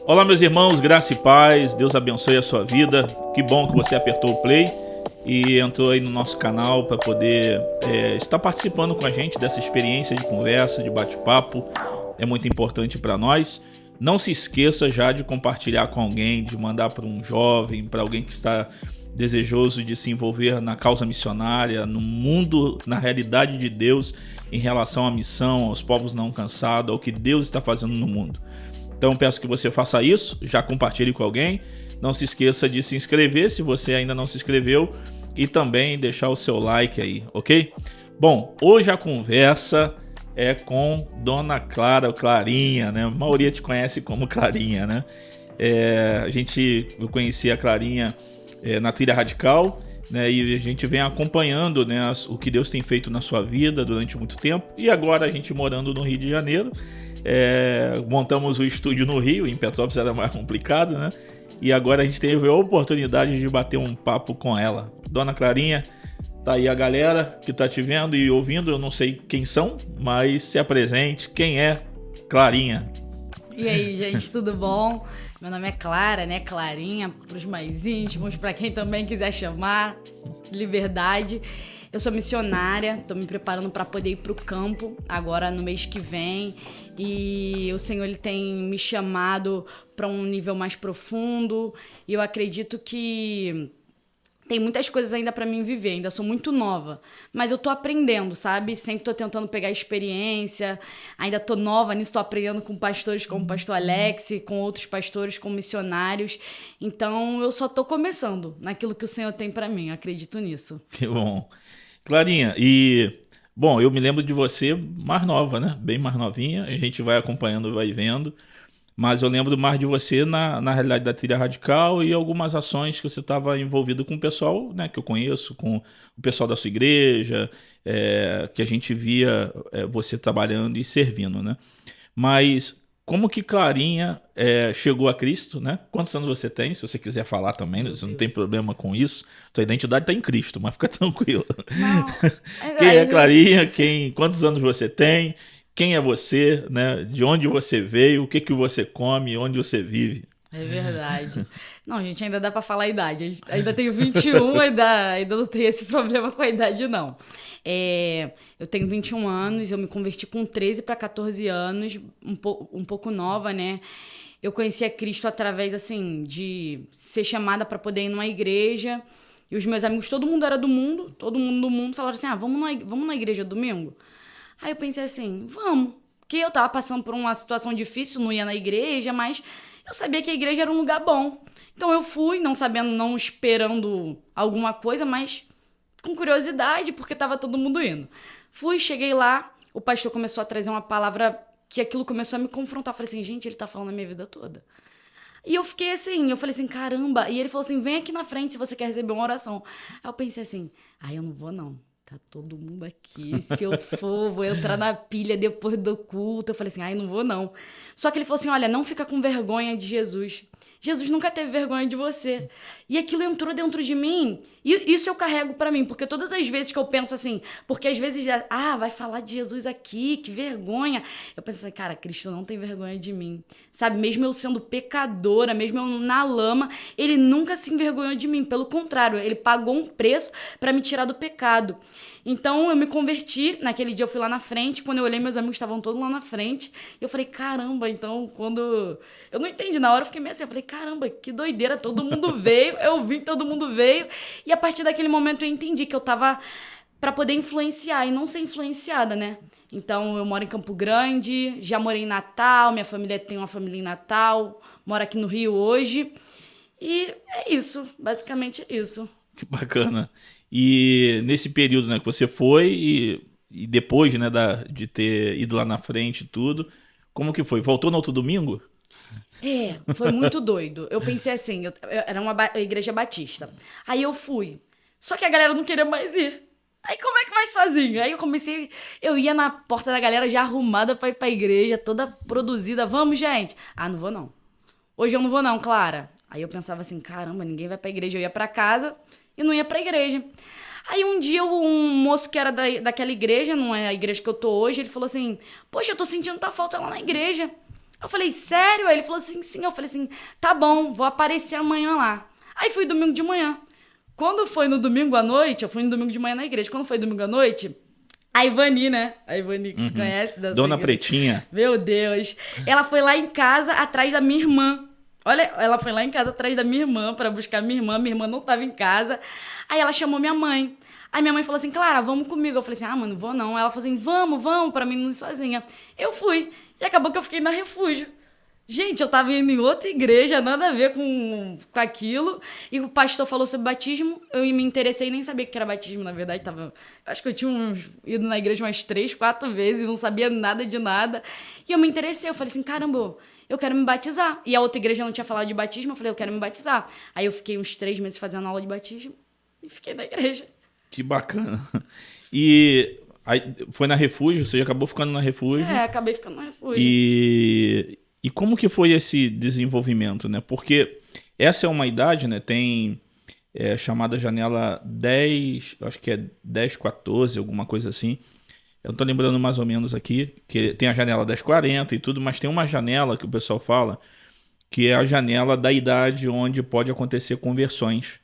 Olá, meus irmãos, graça e paz, Deus abençoe a sua vida. Que bom que você apertou o play e entrou aí no nosso canal para poder estar participando com a gente dessa experiência de conversa, de bate-papo. É muito importante para nós. Não se esqueça já de compartilhar com alguém, de mandar para um jovem, para alguém que está desejoso de se envolver na causa missionária, no mundo, na realidade de Deus em relação à missão, aos povos não alcançados, ao que Deus está fazendo no mundo. Então peço que você faça isso, já compartilhe com alguém. Não se esqueça de se inscrever se você ainda não se inscreveu e também deixar o seu like aí, ok? Bom, hoje a conversa é com Dona Clara, ou Clarinha, né? A maioria te conhece como Clarinha, né? Eu conheci a Clarinha na Trilha Radical, né? E a gente vem acompanhando, né, o que Deus tem feito na sua vida durante muito tempo. E agora a gente morando no Rio de Janeiro, montamos o estúdio no Rio, em Petrópolis era mais complicado, né? E agora a gente teve a oportunidade de bater um papo com ela. Dona Clarinha, tá aí a galera que tá te vendo e ouvindo, eu não sei quem são, mas se apresente, quem é Clarinha? E aí, gente, tudo bom? Meu nome é Clara, né? Clarinha, para os mais íntimos, para quem também quiser chamar, liberdade. Eu sou missionária, estou me preparando para poder ir para o campo agora no mês que vem. E o Senhor ele tem me chamado para um nível mais profundo. E eu acredito que tem muitas coisas ainda para mim viver, ainda sou muito nova, mas eu tô aprendendo, sabe? Sempre tô tentando pegar experiência, ainda tô nova nisso, tô aprendendo com pastores como o pastor Alex, com outros pastores, com missionários, então eu só tô começando naquilo que o Senhor tem para mim, eu acredito nisso. Que bom. Clarinha, bom, eu me lembro de você mais nova, né? Bem mais novinha, a gente vai acompanhando, vai vendo. Mas eu lembro mais de você na realidade da Trilha Radical e algumas ações que você estava envolvido com o pessoal, né, que eu conheço, com o pessoal da sua igreja, que a gente via você trabalhando e servindo, né? Mas como que Clarinha chegou a Cristo, né? Quantos anos você tem? Se você quiser falar também, você não tem problema com isso. Sua identidade está em Cristo, mas fica tranquilo. Não, Quem é Clarinha? Quantos anos você tem? Quem é você, né? De onde você veio, o que que você come, onde você vive. É verdade. Não, gente, ainda dá pra falar a idade. Ainda tenho 21, ainda não tenho esse problema com a idade, não. Eu tenho 21 anos, eu me converti com 13 para 14 anos, um pouco nova, né? Eu conheci a Cristo através, assim, de ser chamada para poder ir numa igreja. E os meus amigos, todo mundo era do mundo, todo mundo do mundo, falaram assim, vamos na igreja domingo? Aí eu pensei assim, vamos. Porque eu tava passando por uma situação difícil, não ia na igreja, mas eu sabia que a igreja era um lugar bom. Então eu fui, não sabendo, não esperando alguma coisa, mas com curiosidade, porque tava todo mundo indo. Fui, cheguei lá, o pastor começou a trazer uma palavra que aquilo começou a me confrontar. Eu falei assim, gente, ele tá falando a minha vida toda. E eu fiquei assim, eu falei assim, caramba. E ele falou assim, vem aqui na frente se você quer receber uma oração. Aí eu pensei assim, eu não vou não. Tá todo mundo aqui. Se eu for, vou entrar na pilha depois do culto. Eu falei assim, não vou não. Só que ele falou assim, olha, não fica com vergonha de Jesus. Jesus nunca teve vergonha de você. E aquilo entrou dentro de mim. E isso eu carrego pra mim. Porque todas as vezes que eu penso assim, porque às vezes, vai falar de Jesus aqui, que vergonha. Eu penso assim, cara, Cristo não tem vergonha de mim. Sabe, mesmo eu sendo pecadora, mesmo eu na lama, ele nunca se envergonhou de mim. Pelo contrário, ele pagou um preço pra me tirar do pecado. Então eu me converti, naquele dia eu fui lá na frente, quando eu olhei meus amigos estavam todos lá na frente, e eu falei, caramba, então quando... Eu não entendi, na hora eu fiquei meio assim, eu falei, caramba, que doideira, todo mundo veio, eu vim, todo mundo veio, e a partir daquele momento eu entendi que eu tava pra poder influenciar e não ser influenciada, né? Então eu moro em Campo Grande, já morei em Natal, minha família tem uma família em Natal, moro aqui no Rio hoje, e é isso, basicamente é isso. Que bacana. E nesse período, né, que você foi e depois, né, de ter ido lá na frente e tudo, como que foi? Voltou no outro domingo? Foi muito doido. Eu pensei assim, era uma igreja batista. Aí eu fui. Só que a galera não queria mais ir. Aí como é que vai sozinho? Aí eu ia na porta da galera já arrumada pra ir pra igreja, toda produzida. Vamos, gente? Não vou não. Hoje eu não vou não, Clara. Aí eu pensava assim, caramba, ninguém vai pra igreja. Eu ia pra casa e não ia pra igreja. Aí um dia um moço que era daquela igreja, não é a igreja que eu tô hoje, ele falou assim, poxa, eu tô sentindo tua falta lá na igreja. Eu falei, sério? Aí ele falou assim, sim. Eu falei assim, tá bom, vou aparecer amanhã lá. Aí fui domingo de manhã. Quando foi no domingo à noite, eu fui no domingo de manhã na igreja. Quando foi domingo à noite, a Ivani, né? A Ivani que tu conhece. Dona Pretinha. Meu Deus. Ela foi lá em casa atrás da minha irmã. Olha, ela foi lá em casa atrás da minha irmã pra buscar minha irmã. Minha irmã não tava em casa. Aí ela chamou minha mãe. Aí minha mãe falou assim, Clara, vamos comigo. Eu falei assim, mano, não vou não. Ela falou assim, vamos, pra mim não ir sozinha. Eu fui. E acabou que eu fiquei na Refúgio. Gente, eu tava indo em outra igreja, nada a ver com aquilo. E o pastor falou sobre batismo. Eu me interessei, nem sabia que era batismo, na verdade. Acho que eu tinha ido na igreja umas 3, 4 vezes, não sabia nada de nada. E eu me interessei, eu falei assim, caramba, eu quero me batizar. E a outra igreja não tinha falado de batismo, eu falei, eu quero me batizar. Aí eu fiquei uns 3 meses fazendo aula de batismo e fiquei na igreja. Que bacana. E aí, foi na Refúgio, você acabou ficando na Refúgio. Acabei ficando na Refúgio. E como que foi esse desenvolvimento, né? Porque essa é uma idade, né? Tem chamada janela 10, acho que é 10, 14, alguma coisa assim. Eu não tô lembrando mais ou menos aqui, que tem a janela 10, 40 e tudo, mas tem uma janela que o pessoal fala, que é a janela da idade onde pode acontecer conversões.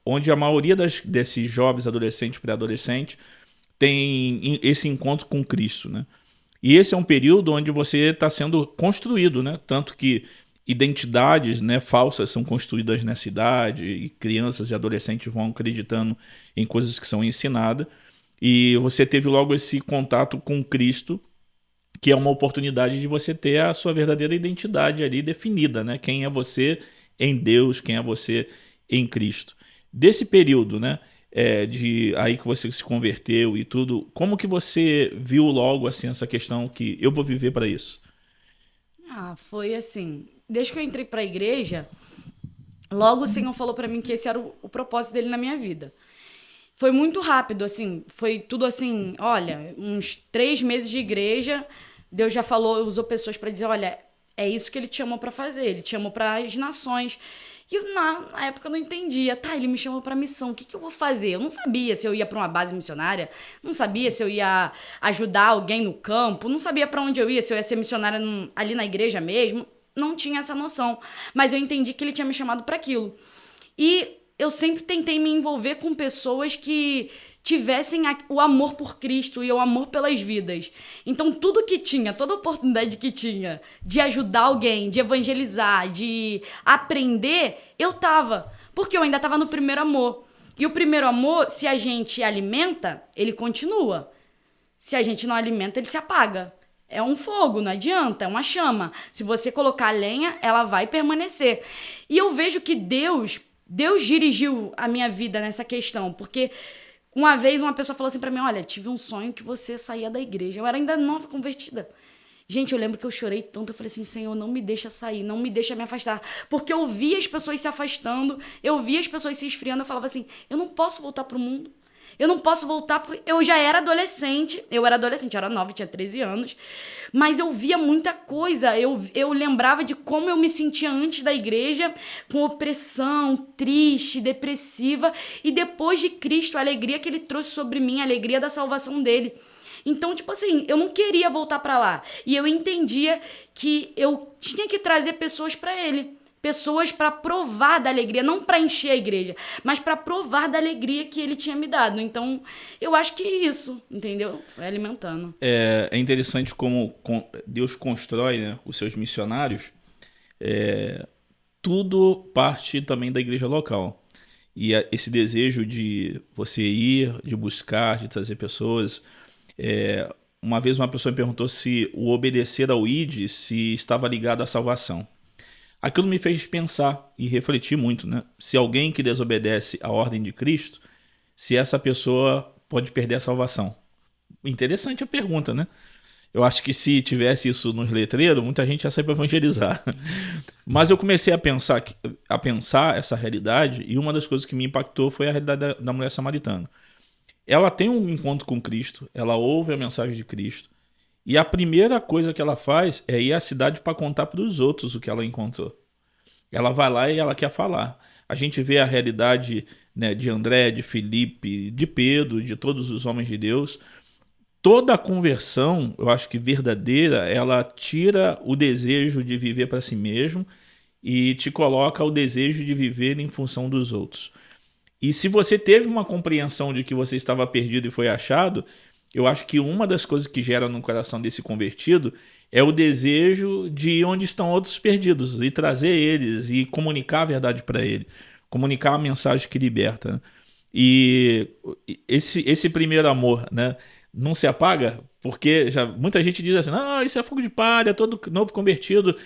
Onde a maioria desses jovens, adolescentes, pré-adolescentes, tem esse encontro com Cristo, né? E esse é um período onde você está sendo construído, né? Tanto que identidades, né, falsas são construídas nessa idade e crianças e adolescentes vão acreditando em coisas que são ensinadas. E você teve logo esse contato com Cristo, que é uma oportunidade de você ter a sua verdadeira identidade ali definida, né? Quem é você em Deus, quem é você em Cristo. Desse período, né? Aí que você se converteu e tudo, como que você viu logo assim essa questão que eu vou viver para isso? Foi assim, desde que eu entrei para a igreja, logo o Senhor falou para mim que esse era o propósito dele na minha vida. Foi muito rápido, assim, foi tudo assim, olha, uns 3 meses de igreja, Deus já falou, usou pessoas para dizer, olha, é isso que ele te chamou para fazer, ele te chamou para as nações. E eu, na época, eu não entendia. Ele me chamou pra missão. O que eu vou fazer? Eu não sabia se eu ia pra uma base missionária. Não sabia se eu ia ajudar alguém no campo. Não sabia pra onde eu ia. Se eu ia ser missionária ali na igreja mesmo. Não tinha essa noção. Mas eu entendi que ele tinha me chamado pra aquilo. E eu sempre tentei me envolver com pessoas que tivessem o amor por Cristo e o amor pelas vidas. Então, tudo que tinha, toda oportunidade que tinha de ajudar alguém, de evangelizar, de aprender, eu tava. Porque eu ainda tava no primeiro amor. E o primeiro amor, se a gente alimenta, ele continua. Se a gente não alimenta, ele se apaga. É um fogo, não adianta, é uma chama. Se você colocar lenha, ela vai permanecer. E eu vejo que Deus dirigiu a minha vida nessa questão, porque uma vez uma pessoa falou assim pra mim, olha, tive um sonho que você saía da igreja. Eu era ainda nova, convertida. Gente, eu lembro que eu chorei tanto, eu falei assim, Senhor, não me deixa sair, não me deixa me afastar. Porque eu via as pessoas se afastando, eu via as pessoas se esfriando, eu falava assim, eu não posso voltar pro mundo. Eu não posso voltar, porque eu já era adolescente. Eu era nova, tinha 13 anos. Mas eu via muita coisa. Eu lembrava de como eu me sentia antes da igreja, com opressão, triste, depressiva. E depois de Cristo, a alegria que ele trouxe sobre mim, a alegria da salvação dele. Então, tipo assim, eu não queria voltar pra lá. E eu entendia que eu tinha que trazer pessoas pra ele. Pessoas para provar da alegria, não para encher a igreja, mas para provar da alegria que ele tinha me dado. Então, eu acho que isso, entendeu? Foi alimentando. É interessante como Deus constrói, né, os seus missionários. Tudo parte também da igreja local. E esse desejo de você ir, de buscar, de trazer pessoas. Uma vez uma pessoa me perguntou se o obedecer ao ID se estava ligado à salvação. Aquilo me fez pensar e refletir muito, né? Se alguém que desobedece à ordem de Cristo, se essa pessoa pode perder a salvação. Interessante a pergunta, né? Eu acho que se tivesse isso nos letreiros, muita gente ia sair para evangelizar. Mas eu comecei a pensar essa realidade, e uma das coisas que me impactou foi a realidade da mulher samaritana. Ela tem um encontro com Cristo, ela ouve a mensagem de Cristo, e a primeira coisa que ela faz é ir à cidade para contar para os outros o que ela encontrou. Ela vai lá e ela quer falar. A gente vê a realidade, né, de André, de Felipe, de Pedro, de todos os homens de Deus, toda a conversão, eu acho que verdadeira, ela tira o desejo de viver para si mesmo e te coloca o desejo de viver em função dos outros. E se você teve uma compreensão de que você estava perdido e foi achado, eu acho que uma das coisas que gera no coração desse convertido é o desejo de ir onde estão outros perdidos e trazer eles e comunicar a verdade para ele, comunicar a mensagem que liberta, né? E esse primeiro amor, né, não se apaga, porque muita gente diz assim, não, isso é fogo de palha, todo novo convertido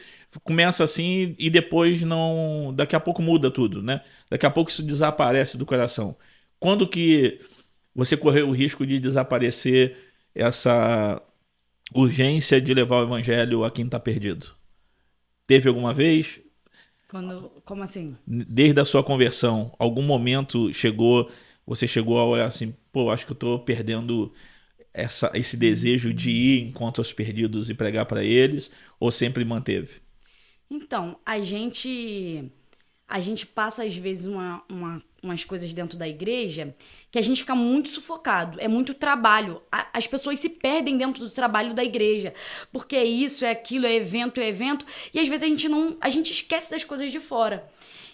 começa assim e depois não, daqui a pouco muda tudo, né? Daqui a pouco isso desaparece do coração. Quando que você correu o risco de desaparecer essa urgência de levar o evangelho a quem está perdido? Teve alguma vez? Como assim? Desde a sua conversão, algum momento você chegou a olhar assim, pô, acho que eu estou perdendo esse desejo de ir encontro aos perdidos e pregar para eles, ou sempre manteve? Então, a gente passa às vezes umas coisas dentro da igreja que a gente fica muito sufocado, é muito trabalho. As pessoas se perdem dentro do trabalho da igreja, porque é isso, é aquilo, é evento, e às vezes a gente esquece das coisas de fora.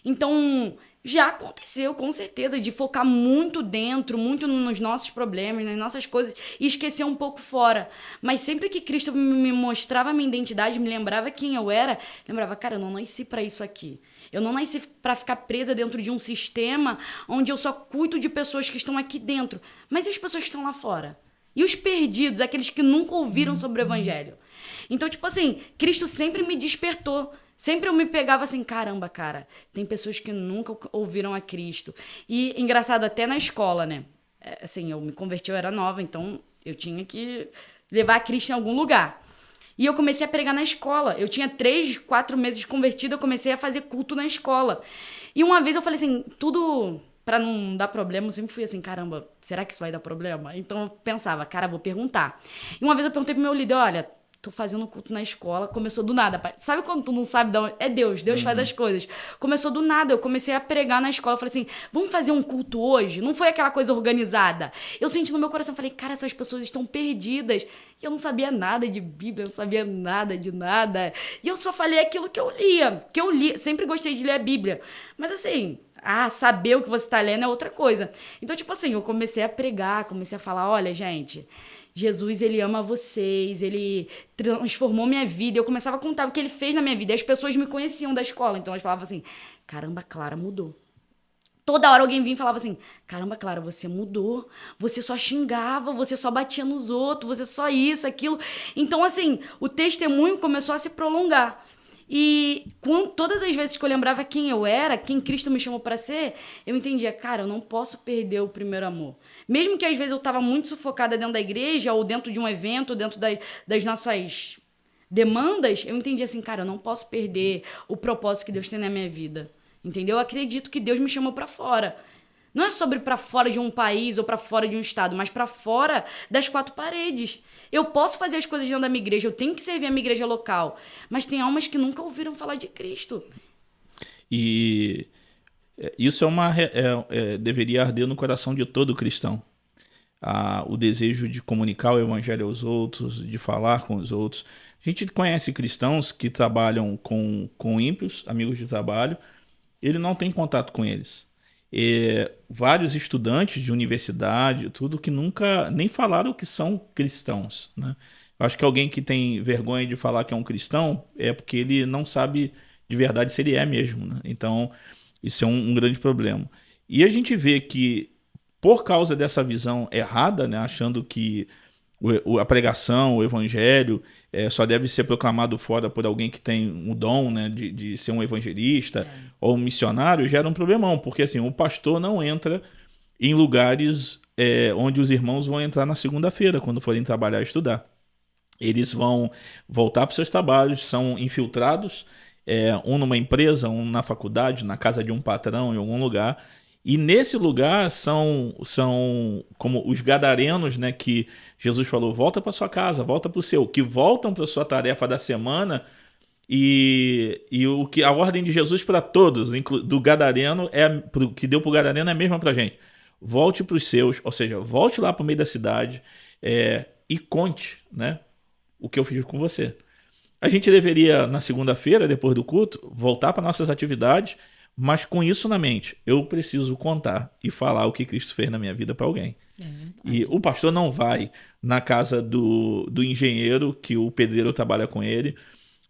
Então, já aconteceu, com certeza, de focar muito dentro, muito nos nossos problemas, nas nossas coisas, e esquecer um pouco fora. Mas sempre que Cristo me mostrava a minha identidade, me lembrava quem eu era, lembrava, cara, eu não nasci pra isso aqui. Eu não nasci pra ficar presa dentro de um sistema onde eu só cuido de pessoas que estão aqui dentro. Mas e as pessoas que estão lá fora? E os perdidos, aqueles que nunca ouviram sobre o evangelho? Então, tipo assim, Cristo sempre me despertou. Sempre eu me pegava assim, caramba, cara, tem pessoas que nunca ouviram a Cristo. E engraçado, até na escola, né? Assim, eu me converti, eu era nova, então eu tinha que levar a Cristo em algum lugar. E eu comecei a pregar na escola. Eu tinha 3, 4 meses de convertido, eu comecei a fazer culto na escola. E uma vez eu falei assim, tudo pra não dar problema, eu sempre fui assim, caramba, será que isso vai dar problema? Então eu pensava, cara, vou perguntar. E uma vez eu perguntei pro meu líder, olha, tô fazendo culto na escola, começou do nada, pai. Sabe quando tu não sabe de onde? É Deus faz as coisas. Começou do nada, eu comecei a pregar na escola, falei assim, vamos fazer um culto hoje? Não foi aquela coisa organizada. Eu senti no meu coração, falei, cara, essas pessoas estão perdidas. E eu não sabia nada de Bíblia, não sabia nada de nada. E eu só falei aquilo que eu lia, sempre gostei de ler a Bíblia. Mas assim, saber o que você tá lendo é outra coisa. Então, tipo assim, eu comecei a pregar, comecei a falar, olha, gente, Jesus, ele ama vocês, ele transformou minha vida. Eu começava a contar o que ele fez na minha vida. E as pessoas me conheciam da escola, então elas falavam assim, caramba, Clara mudou. Toda hora alguém vinha e falava assim, caramba, Clara, você mudou, você só xingava, você só batia nos outros, você só isso, aquilo. Então, assim, o testemunho começou a se prolongar. E todas as vezes que eu lembrava quem eu era, quem Cristo me chamou para ser, eu entendia, cara, eu não posso perder o primeiro amor. Mesmo que às vezes eu estava muito sufocada dentro da igreja, ou dentro de um evento, dentro das nossas demandas, eu entendia assim, cara, eu não posso perder o propósito que Deus tem na minha vida. Entendeu? Eu acredito que Deus me chamou para fora. Não é sobre para fora de um país ou para fora de um estado, mas para fora das 4 paredes. Eu posso fazer as coisas dentro da minha igreja, eu tenho que servir a minha igreja local, mas tem almas que nunca ouviram falar de Cristo. E isso deveria arder no coração de todo cristão. O desejo de comunicar o evangelho aos outros, de falar com os outros. A gente conhece cristãos que trabalham com ímpios, amigos de trabalho, ele não tem contato com eles. Vários estudantes de universidade, tudo que nunca nem falaram que são cristãos, né? Eu acho que alguém que tem vergonha de falar que é um cristão é porque ele não sabe de verdade se ele é mesmo, né? Então, isso é um grande problema. E a gente vê que, por causa dessa visão errada, né, achando que a pregação, o evangelho só deve ser proclamado fora por alguém que tem um dom, né, de ser um evangelista ou um missionário, gera um problemão, porque assim, o pastor não entra em lugares onde os irmãos vão entrar na segunda-feira, quando forem trabalhar e estudar. Eles vão voltar para os seus trabalhos, são infiltrados, um numa empresa, um na faculdade, na casa de um patrão, em algum lugar. E nesse lugar são como os gadarenos, né, que Jesus falou, volta para sua casa, volta para o seu, que voltam para sua tarefa da semana, e o que a ordem de Jesus para todos, do gadareno, que deu para o gadareno é a mesma para a gente. Volte para os seus, ou seja, volte lá para o meio da cidade, e conte, né, o que eu fiz com você. A gente deveria, na segunda-feira, depois do culto, voltar para nossas atividades, mas com isso na mente, eu preciso contar e falar o que Cristo fez na minha vida para alguém. E o pastor não vai na casa do engenheiro, que o pedreiro trabalha com ele.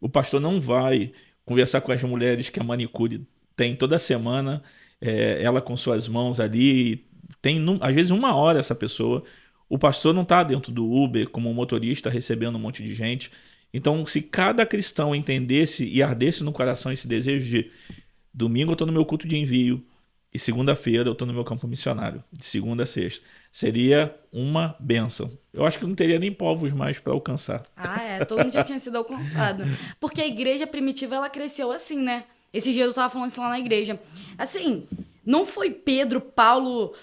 O pastor não vai conversar com as mulheres que a manicure tem toda semana, ela com suas mãos ali. Tem, às vezes, 1 hora essa pessoa. O pastor não está dentro do Uber como motorista recebendo um monte de gente. Então, se cada cristão entendesse e ardesse no coração esse desejo de domingo eu estou no meu culto de envio e segunda-feira eu estou no meu campo missionário, de segunda a sexta, seria uma bênção. Eu acho que não teria nem povos mais para alcançar. Todo mundo já tinha sido alcançado. Porque a igreja primitiva, ela cresceu assim, né? Esses dias eu estava falando isso lá na igreja. Assim, não foi Pedro, Paulo,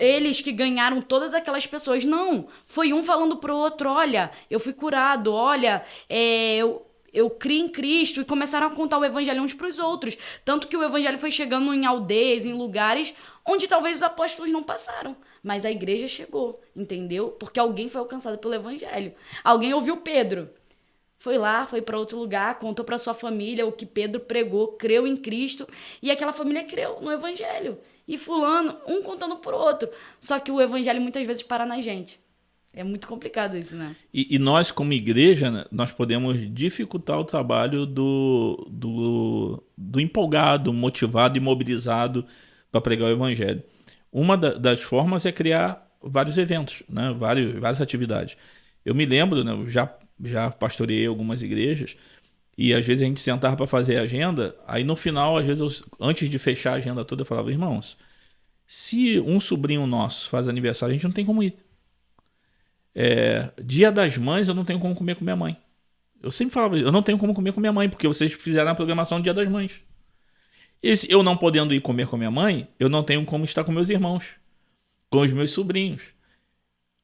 eles que ganharam todas aquelas pessoas. Não, foi um falando pro outro, olha, eu fui curado, olha, eu criei em Cristo, e começaram a contar o evangelho uns para os outros. Tanto que o evangelho foi chegando em aldeias, em lugares onde talvez os apóstolos não passaram. Mas a igreja chegou, entendeu? Porque alguém foi alcançado pelo evangelho. Alguém ouviu Pedro. Foi lá, foi para outro lugar, contou para sua família o que Pedro pregou, creu em Cristo. E aquela família creu no evangelho. E fulano, um contando pro outro. Só que o evangelho muitas vezes para na gente. É muito complicado isso, né? E nós, como igreja, né, nós podemos dificultar o trabalho do empolgado, motivado e mobilizado para pregar o evangelho. Uma das formas é criar vários eventos, né? Várias atividades. Eu me lembro, né, eu já pastoreei algumas igrejas e às vezes a gente sentava para fazer a agenda, aí no final, às vezes, antes de fechar a agenda toda, eu falava, irmãos, se um sobrinho nosso faz aniversário, a gente não tem como ir. Dia das Mães eu não tenho como comer com minha mãe. Eu sempre falava, eu não tenho como comer com minha mãe, porque vocês fizeram a programação do Dia das Mães. E eu não podendo ir comer com minha mãe, eu não tenho como estar com meus irmãos, com os meus sobrinhos.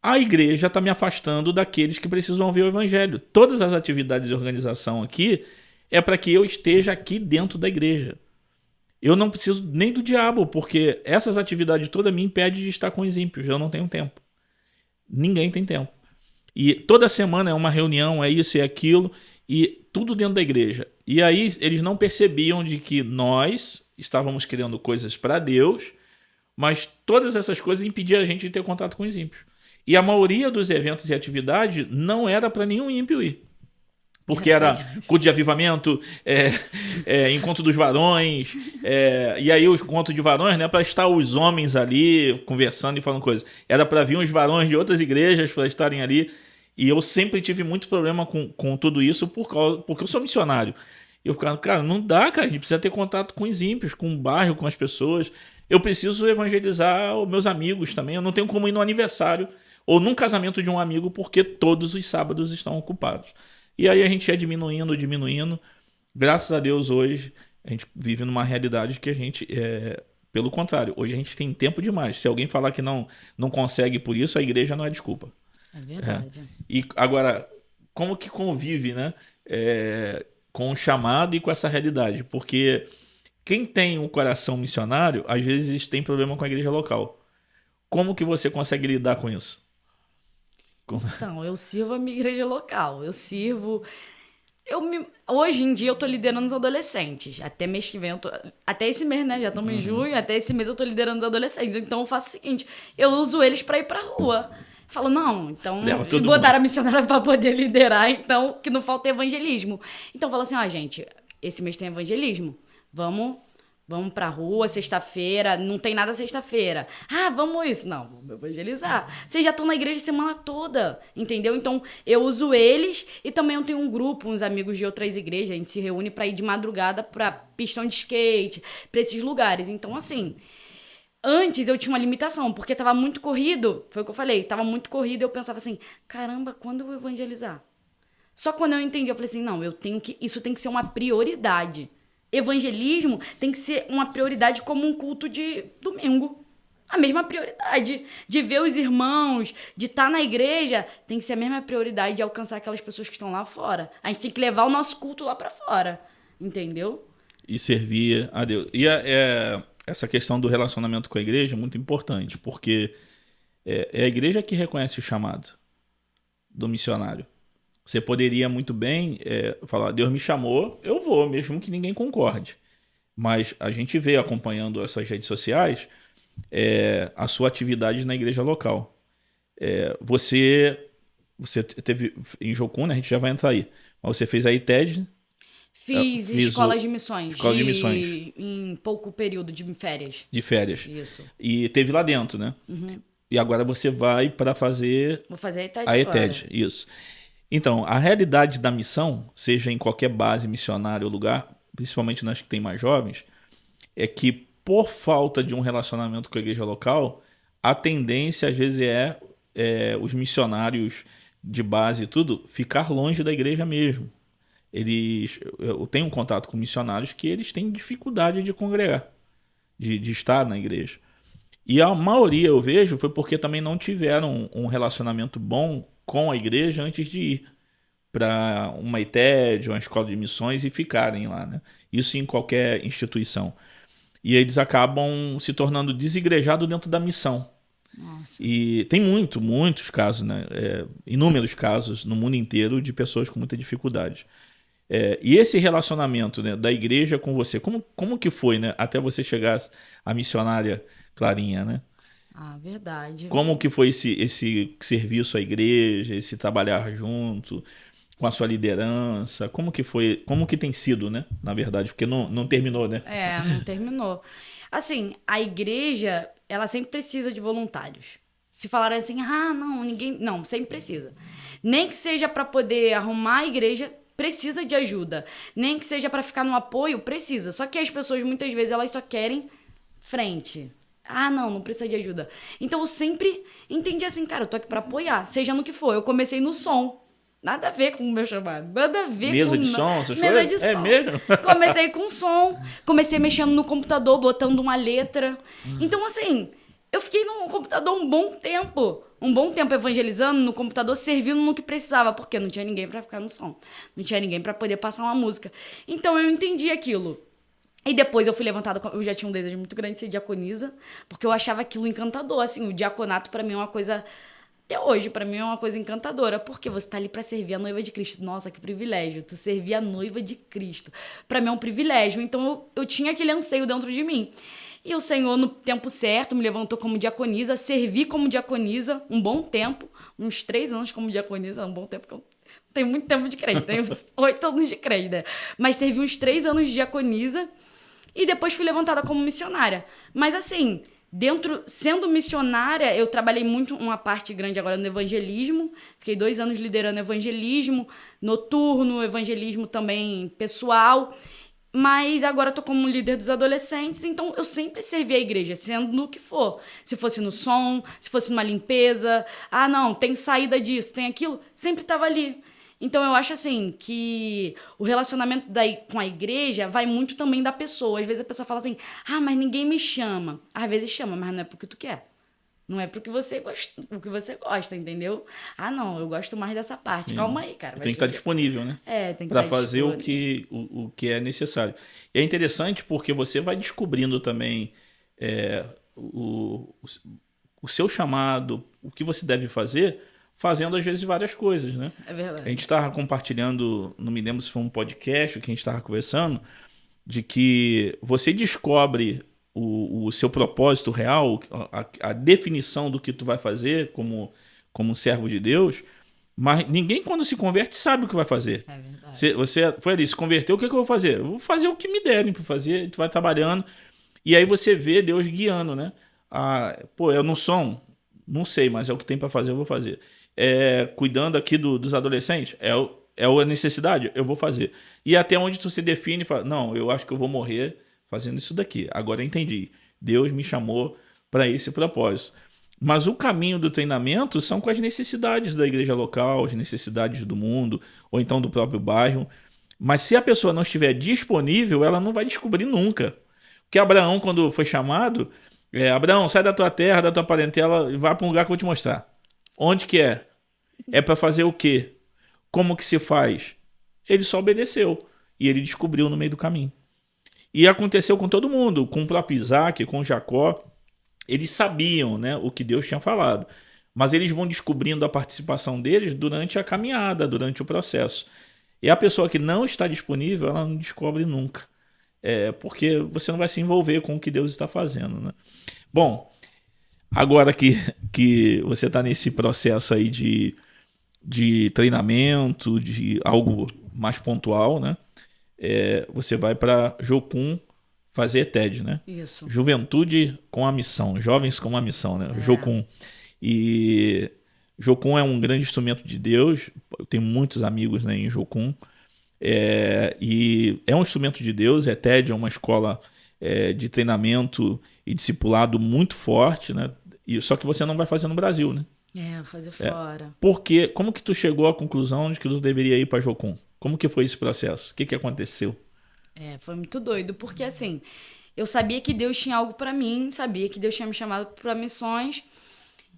A igreja está me afastando daqueles que precisam ouvir o evangelho. Todas as atividades de organização aqui é para que eu esteja aqui dentro da igreja. Eu não preciso nem do diabo, porque essas atividades todas me impedem de estar com os ímpios. Eu não tenho tempo. Ninguém tem tempo. E toda semana é uma reunião, é isso e aquilo, e tudo dentro da igreja. E aí eles não percebiam de que nós estávamos criando coisas para Deus, mas todas essas coisas impediam a gente de ter contato com os ímpios. E a maioria dos eventos e atividades não era para nenhum ímpio ir. Porque era culto de avivamento, encontro dos varões, e aí o encontro de varões, né, para estar os homens ali conversando e falando coisas. Era para vir os varões de outras igrejas para estarem ali. E eu sempre tive muito problema com tudo isso porque eu sou missionário. Eu ficava, cara, não dá, cara, a gente precisa ter contato com os ímpios, com o bairro, com as pessoas. Eu preciso evangelizar os meus amigos também. Eu não tenho como ir no aniversário ou num casamento de um amigo porque todos os sábados estão ocupados. E aí a gente ia diminuindo. Graças a Deus hoje a gente vive numa realidade que a gente, pelo contrário, hoje a gente tem tempo demais. Se alguém falar que não consegue por isso, a igreja não é desculpa. É verdade. E agora, como que convive, né, com o chamado e com essa realidade? Porque quem tem um coração missionário, às vezes tem problema com a igreja local. Como que você consegue lidar com isso? Então, eu sirvo a minha igreja local. Hoje em dia eu tô liderando os adolescentes. Até mês que vem, até esse mês, né? Já estamos em junho, até esse mês eu tô liderando os adolescentes. Então eu faço o seguinte: eu uso eles para ir pra rua. Falo, não, então. E botaram a missionária para poder liderar, então, que não falta evangelismo. Então falo assim: gente, esse mês tem evangelismo. Vamos pra rua, sexta-feira, não tem nada sexta-feira. Vamos isso. Não, vamos evangelizar. Vocês já estão na igreja a semana toda, entendeu? Então, eu uso eles e também eu tenho um grupo, uns amigos de outras igrejas, a gente se reúne pra ir de madrugada pra pistão de skate, pra esses lugares. Então, assim, antes eu tinha uma limitação, porque tava muito corrido, foi o que eu falei, tava muito corrido e eu pensava assim, caramba, quando eu vou evangelizar? Só que quando eu entendi, eu falei assim, não, isso tem que ser uma prioridade. Evangelismo tem que ser uma prioridade como um culto de domingo. A mesma prioridade de ver os irmãos, de estar na igreja, tem que ser a mesma prioridade de alcançar aquelas pessoas que estão lá fora. A gente tem que levar o nosso culto lá para fora, entendeu? E servir a Deus. E essa questão do relacionamento com a igreja é muito importante, porque é a igreja que reconhece o chamado. do missionário. Você poderia muito bem falar, Deus me chamou, eu vou, mesmo que ninguém concorde. Mas a gente vê, acompanhando essas redes sociais, a sua atividade na igreja local. Você teve em Jocum, né? A gente já vai entrar aí. Mas você fez a ITED. Fiz escolas de missões. Escola de missões. Em pouco período de férias. De férias. Isso. E teve lá dentro, né? Uhum. E agora você vai para fazer... Vou fazer a ITED a agora. ITED, isso. Então, a realidade da missão, seja em qualquer base missionária ou lugar, principalmente nas que tem mais jovens, é que por falta de um relacionamento com a igreja local, a tendência às vezes os missionários de base e tudo ficar longe da igreja mesmo. Eu tenho um contato com missionários que eles têm dificuldade de congregar, de estar na igreja. E a maioria, eu vejo, foi porque também não tiveram um relacionamento bom com a igreja antes de ir para uma ITED ou uma escola de missões e ficarem lá, né? Isso em qualquer instituição. E eles acabam se tornando desigrejados dentro da missão. Nossa. E tem muitos casos, né? Inúmeros casos no mundo inteiro de pessoas com muita dificuldade. E esse relacionamento, né, da igreja com você, como que foi, né? Até você chegar à missionária Clarinha, né? Ah, verdade. Como que foi esse serviço à igreja, esse trabalhar junto com a sua liderança? Como que tem sido, né? Na verdade, porque não terminou, né? Não terminou. Assim, a igreja, ela sempre precisa de voluntários. Se falarem assim, não, sempre precisa. Nem que seja para poder arrumar a igreja, precisa de ajuda. Nem que seja para ficar no apoio, precisa. Só que as pessoas, muitas vezes, elas só querem frente. Não precisa de ajuda. Então eu sempre entendi assim, cara, eu tô aqui pra apoiar, seja no que for. Eu comecei no som. Nada a ver com o meu chamado. Nada a ver Mesa com... de som? Você Mesa de É som. mesmo? Comecei com som. Comecei mexendo no computador, botando uma letra. Então, assim, eu fiquei no computador um bom tempo. Um bom tempo evangelizando no computador, servindo no que precisava. Porque não tinha ninguém pra ficar no som. Não tinha ninguém pra poder passar uma música. Então eu entendi aquilo. E depois eu fui levantada, eu já tinha um desejo muito grande de ser diaconisa, porque eu achava aquilo encantador, assim, o diaconato pra mim é uma coisa, até hoje, pra mim é uma coisa encantadora, porque você tá ali pra servir a noiva de Cristo. Nossa, que privilégio, tu servir a noiva de Cristo. Pra mim é um privilégio, então eu tinha aquele anseio dentro de mim. E o Senhor, no tempo certo, me levantou como diaconisa, servi como diaconisa um bom tempo, uns 3 anos como diaconisa, um bom tempo, porque eu tenho muito tempo de crente, tenho uns 8 anos de crente, né? Mas servi uns 3 anos de diaconisa, e depois fui levantada como missionária. Mas assim, sendo missionária, eu trabalhei muito uma parte grande agora no evangelismo. Fiquei 2 anos liderando evangelismo noturno, evangelismo também pessoal. Mas agora eu tô como líder dos adolescentes, então eu sempre servi a igreja, sendo no que for. Se fosse no som, se fosse numa limpeza. Não, tem saída disso, tem aquilo. Sempre tava ali. Então eu acho assim que o relacionamento com a igreja vai muito também da pessoa. Às vezes a pessoa fala assim, mas ninguém me chama. Às vezes chama, mas não é porque tu quer. Não é porque você gosta, entendeu? Não, eu gosto mais dessa parte. Sim. Calma aí, cara. Tem que estar disponível, né? Tem que para estar fazer o que é necessário. E é interessante porque você vai descobrindo também o seu chamado, o que você deve fazer, fazendo às vezes várias coisas, né? É verdade. A gente estava compartilhando, não me lembro se foi um podcast que a gente estava conversando, de que você descobre o seu propósito real, a definição do que tu vai fazer como servo de Deus, mas ninguém quando se converte sabe o que vai fazer. É verdade. Você foi ali, se converteu, o que eu vou fazer? Eu vou fazer o que me derem para fazer, tu vai trabalhando, e aí você vê Deus guiando, né? Eu não sou, não sei, mas é o que tem para fazer, eu vou fazer. Cuidando aqui dos adolescentes, é a necessidade, eu vou fazer. E até onde tu se define, fala, não, eu acho que eu vou morrer fazendo isso daqui. Agora eu entendi. Deus me chamou para esse propósito. Mas o caminho do treinamento são com as necessidades da igreja local, as necessidades do mundo, ou então do próprio bairro. Mas se a pessoa não estiver disponível, ela não vai descobrir nunca. Porque Abraão, quando foi chamado, Abraão, sai da tua terra, da tua parentela e vá para um lugar que eu vou te mostrar. Onde que é? É para fazer o quê? Como que se faz? Ele só obedeceu. E ele descobriu no meio do caminho. E aconteceu com todo mundo, com o próprio Isaac, com Jacó. Eles sabiam, né, o que Deus tinha falado. mas eles vão descobrindo a participação deles durante a caminhada, durante o processo. E a pessoa que não está disponível, ela não descobre nunca. Porque você não vai se envolver com o que Deus está fazendo, né? Bom, agora que você está nesse processo aí de treinamento, de algo mais pontual, né? Você vai para Jocum fazer TED, né? Isso. Juventude com a missão, jovens com a missão, né? Jocum. E Jocum é um grande instrumento de Deus. Eu tenho muitos amigos, né, em Jocum. E é um instrumento de Deus. TED é uma escola de treinamento e discipulado muito forte, né? Só que você não vai fazer no Brasil, né? Fazer fora. Porque como que tu chegou à conclusão de que tu deveria ir para Jocum? Como que foi esse processo? O que aconteceu? Foi muito doido, porque assim, eu sabia que Deus tinha algo pra mim, sabia que Deus tinha me chamado pra missões,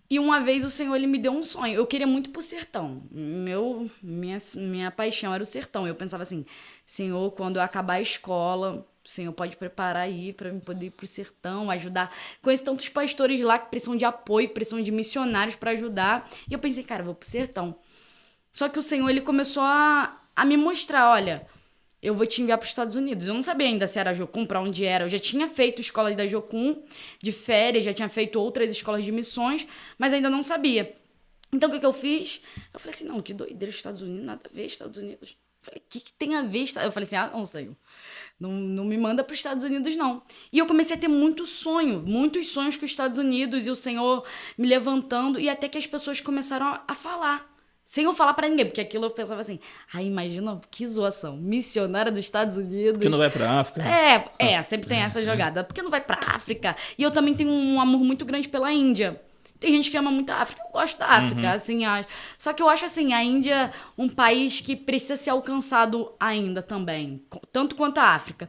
e uma vez o Senhor, ele me deu um sonho. Eu queria muito ir pro sertão. Minha paixão era o sertão. Eu pensava assim, Senhor, quando eu acabar a escola, o Senhor pode preparar aí pra eu poder ir pro sertão, ajudar. Conheço tantos pastores lá que precisam de apoio, que precisam de missionários pra ajudar. E eu pensei, cara, eu vou pro sertão. Só que o Senhor, ele começou a me mostrar, olha, eu vou te enviar para os Estados Unidos. Eu não sabia ainda se era Jocum, para onde era. Eu já tinha feito escolas da Jocum de férias, já tinha feito outras escolas de missões, mas ainda não sabia. Então, o que eu fiz? Eu falei assim, não, que doideira, Estados Unidos, nada a ver, Estados Unidos. Eu falei, o que tem a ver? Eu falei assim, não sei, não me manda para os Estados Unidos, não. E eu comecei a ter muitos sonhos com os Estados Unidos, e o Senhor me levantando, e até que as pessoas começaram a falar. Sem eu falar pra ninguém, porque aquilo eu pensava assim, imagina que zoação, missionária dos Estados Unidos. Porque não vai pra África. Sempre tem essa jogada. Porque não vai pra África? E eu também tenho um amor muito grande pela Índia. Tem gente que ama muito a África, eu gosto da África, assim, só que eu acho assim, a Índia um país que precisa ser alcançado ainda também, tanto quanto a África.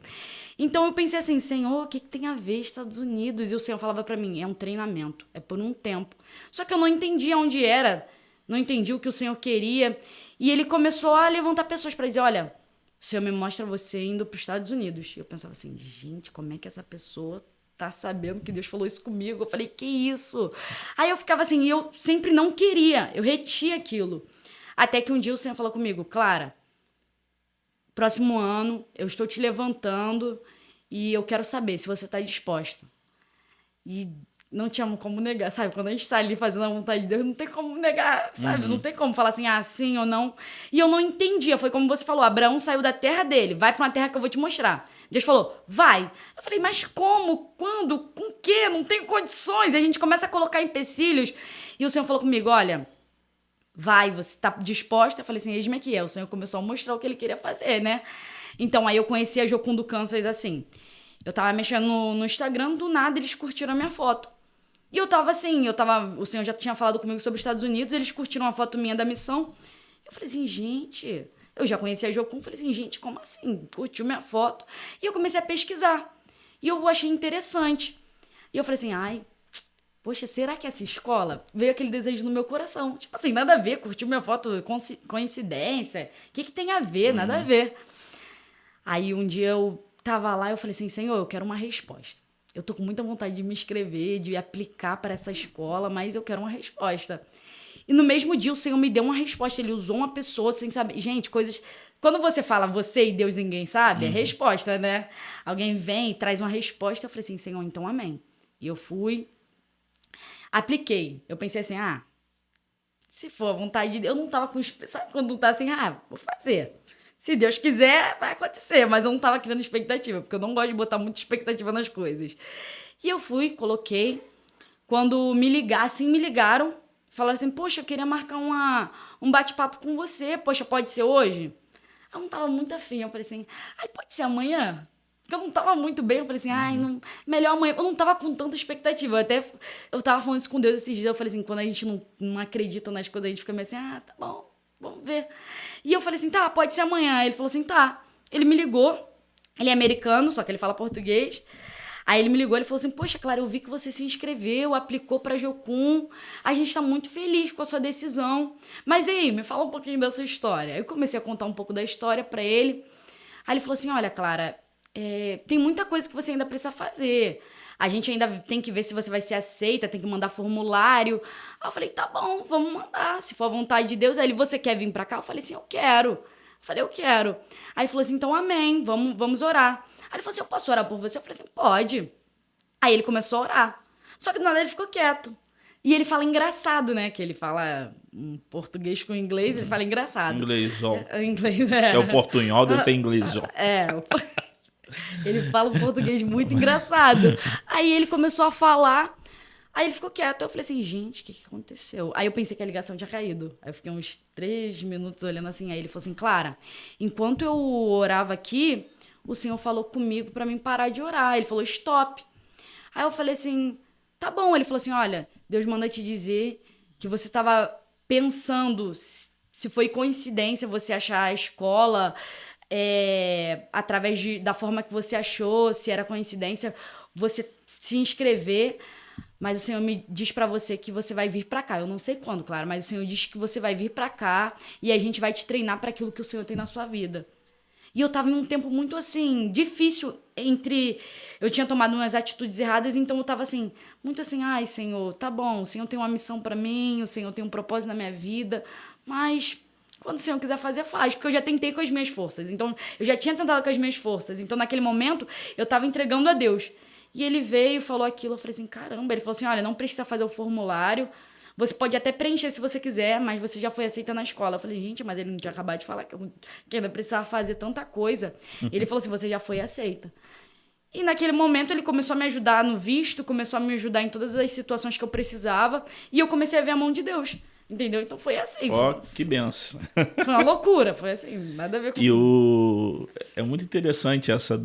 Então eu pensei assim, Senhor, o que tem a ver Estados Unidos? E o Senhor falava pra mim, é um treinamento, é por um tempo. Só que eu não entendia onde era, não entendi o que o Senhor queria. E ele começou a levantar pessoas para dizer, olha, o Senhor me mostra você indo para os Estados Unidos. E eu pensava assim, gente, como é que essa pessoa tá sabendo que Deus falou isso comigo? Eu falei, que isso? Aí eu ficava assim, e eu sempre não queria, eu retia aquilo. Até que um dia o Senhor falou comigo, Clara, próximo ano eu estou te levantando e eu quero saber se você está disposta. E não tinha como negar, sabe? Quando a gente tá ali fazendo a vontade de Deus, não tem como negar, sabe? Não tem como falar assim, sim ou não. E eu não entendia. Foi como você falou, Abraão saiu da terra dele, vai pra uma terra que eu vou te mostrar. Deus falou, vai. Eu falei, mas como? Quando? Com o quê? Não tenho condições. E a gente começa a colocar empecilhos. E o Senhor falou comigo, olha, vai, você tá disposta? Eu falei assim, eis-me aqui. O Senhor começou a mostrar o que ele queria fazer, né? Então, aí eu conheci a Jocum do Kansas assim. Eu tava mexendo no Instagram, do nada eles curtiram a minha foto. E eu tava assim, o Senhor já tinha falado comigo sobre os Estados Unidos, eles curtiram uma foto minha da missão. Eu falei assim, gente, eu já conhecia a Jocum, falei assim, gente, como assim? Curtiu minha foto. E eu comecei a pesquisar. E eu achei interessante. E eu falei assim, poxa, será que essa escola veio aquele desejo no meu coração? Tipo assim, nada a ver, curtiu minha foto, coincidência. O que tem a ver? Nada a ver. Aí um dia eu tava lá e eu falei assim, Senhor, eu quero uma resposta. Eu tô com muita vontade de me inscrever, de aplicar para essa escola, mas eu quero uma resposta. E no mesmo dia o Senhor me deu uma resposta. Ele usou uma pessoa sem saber. Gente, coisas... Quando você fala você e Deus ninguém sabe, é resposta, né? Alguém vem e traz uma resposta. Eu falei assim, Senhor, então amém. E eu fui, apliquei. Eu pensei assim, se for a vontade de Deus, eu não tava com... Sabe quando tu tá assim, vou fazer. Se Deus quiser, vai acontecer. Mas eu não tava criando expectativa, porque eu não gosto de botar muita expectativa nas coisas. E eu fui, coloquei. Quando me ligaram, falaram assim, poxa, eu queria marcar um bate-papo com você. Poxa, pode ser hoje? Eu não tava muito afim. Eu falei assim, pode ser amanhã? Porque eu não tava muito bem. Eu falei assim, não, melhor amanhã. Eu não tava com tanta expectativa. Eu tava falando isso com Deus esses dias. Eu falei assim, quando a gente não acredita nas coisas, a gente fica meio assim, tá bom. Vamos ver. E eu falei assim, tá, pode ser amanhã. Ele falou assim, tá. Ele me ligou. Ele é americano, só que ele fala português. Aí ele me ligou, ele falou assim, poxa, Clara, eu vi que você se inscreveu, aplicou pra Jocum. A gente tá muito feliz com a sua decisão. Mas e aí, me fala um pouquinho da sua história. Aí eu comecei a contar um pouco da história pra ele. Aí ele falou assim, olha, Clara, tem muita coisa que você ainda precisa fazer. a gente ainda tem que ver se você vai ser aceita, tem que mandar formulário. Aí eu falei, tá bom, vamos mandar, se for a vontade de Deus. Aí ele, você quer vir pra cá? Eu falei assim, eu quero. Eu falei, eu quero. Aí ele falou assim, então amém, vamos orar. Aí ele falou assim, eu posso orar por você? Eu falei assim, pode. Aí ele começou a orar. Só que do nada ele ficou quieto. E ele fala engraçado, né? Que ele fala um português com inglês, ele fala engraçado. Inglêsol. Inglês, É o portunhol, deve ser inglesol. Ele fala um português muito engraçado. Aí ele começou a falar, aí ele ficou quieto. Eu falei assim, gente, o que aconteceu? Aí eu pensei que a ligação tinha caído. Aí eu fiquei uns 3 minutos olhando assim. Aí ele falou assim, Clara, enquanto eu orava aqui, o Senhor falou comigo pra mim parar de orar. Ele falou, stop. Aí eu falei assim, tá bom. Ele falou assim, olha, Deus manda te dizer que você estava pensando se foi coincidência você achar a escola através da forma que você achou, se era coincidência você se inscrever, mas o Senhor me diz pra você que você vai vir pra cá. Eu não sei quando, claro, mas o Senhor diz que você vai vir pra cá e a gente vai te treinar pra aquilo que o Senhor tem na sua vida. E eu tava em um tempo muito, assim, difícil eu tinha tomado umas atitudes erradas, então eu tava, assim, muito assim, ai, Senhor, tá bom, o Senhor tem uma missão pra mim, o Senhor tem um propósito na minha vida, mas quando o Senhor quiser fazer, faz, porque eu já tentei com as minhas forças, então eu já tinha tentado com as minhas forças, então naquele momento eu tava entregando a Deus. E ele veio e falou aquilo, eu falei assim, caramba, ele falou assim, olha, não precisa fazer o formulário, você pode até preencher se você quiser, mas você já foi aceita na escola. Eu falei, gente, mas ele não tinha acabado de falar que ainda precisava fazer tanta coisa. Ele falou assim, você já foi aceita. E naquele momento ele começou a me ajudar no visto, começou a me ajudar em todas as situações que eu precisava, e eu comecei a ver a mão de Deus, entendeu? Então foi assim. Ó, que benção. Foi uma loucura, foi assim, nada a ver com... É muito interessante essa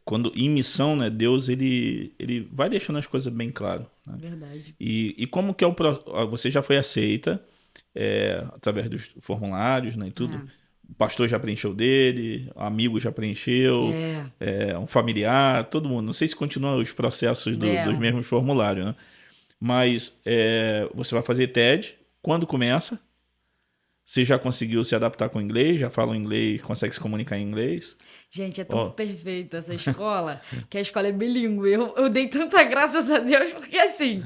quando em missão, né, Deus ele vai deixando as coisas bem claras. Né? Verdade. E como que você já foi aceita através dos formulários, né, e tudo. O pastor já preencheu dele, o amigo já preencheu, um familiar, todo mundo. Não sei se continua os processos dos mesmos formulários, né? Mas você vai fazer TED. Quando começa? Você já conseguiu se adaptar com o inglês? Já fala inglês? Consegue se comunicar em inglês? Gente, é tão perfeita essa escola, que a escola é bilíngue. Eu dei tanta graças a Deus, porque assim,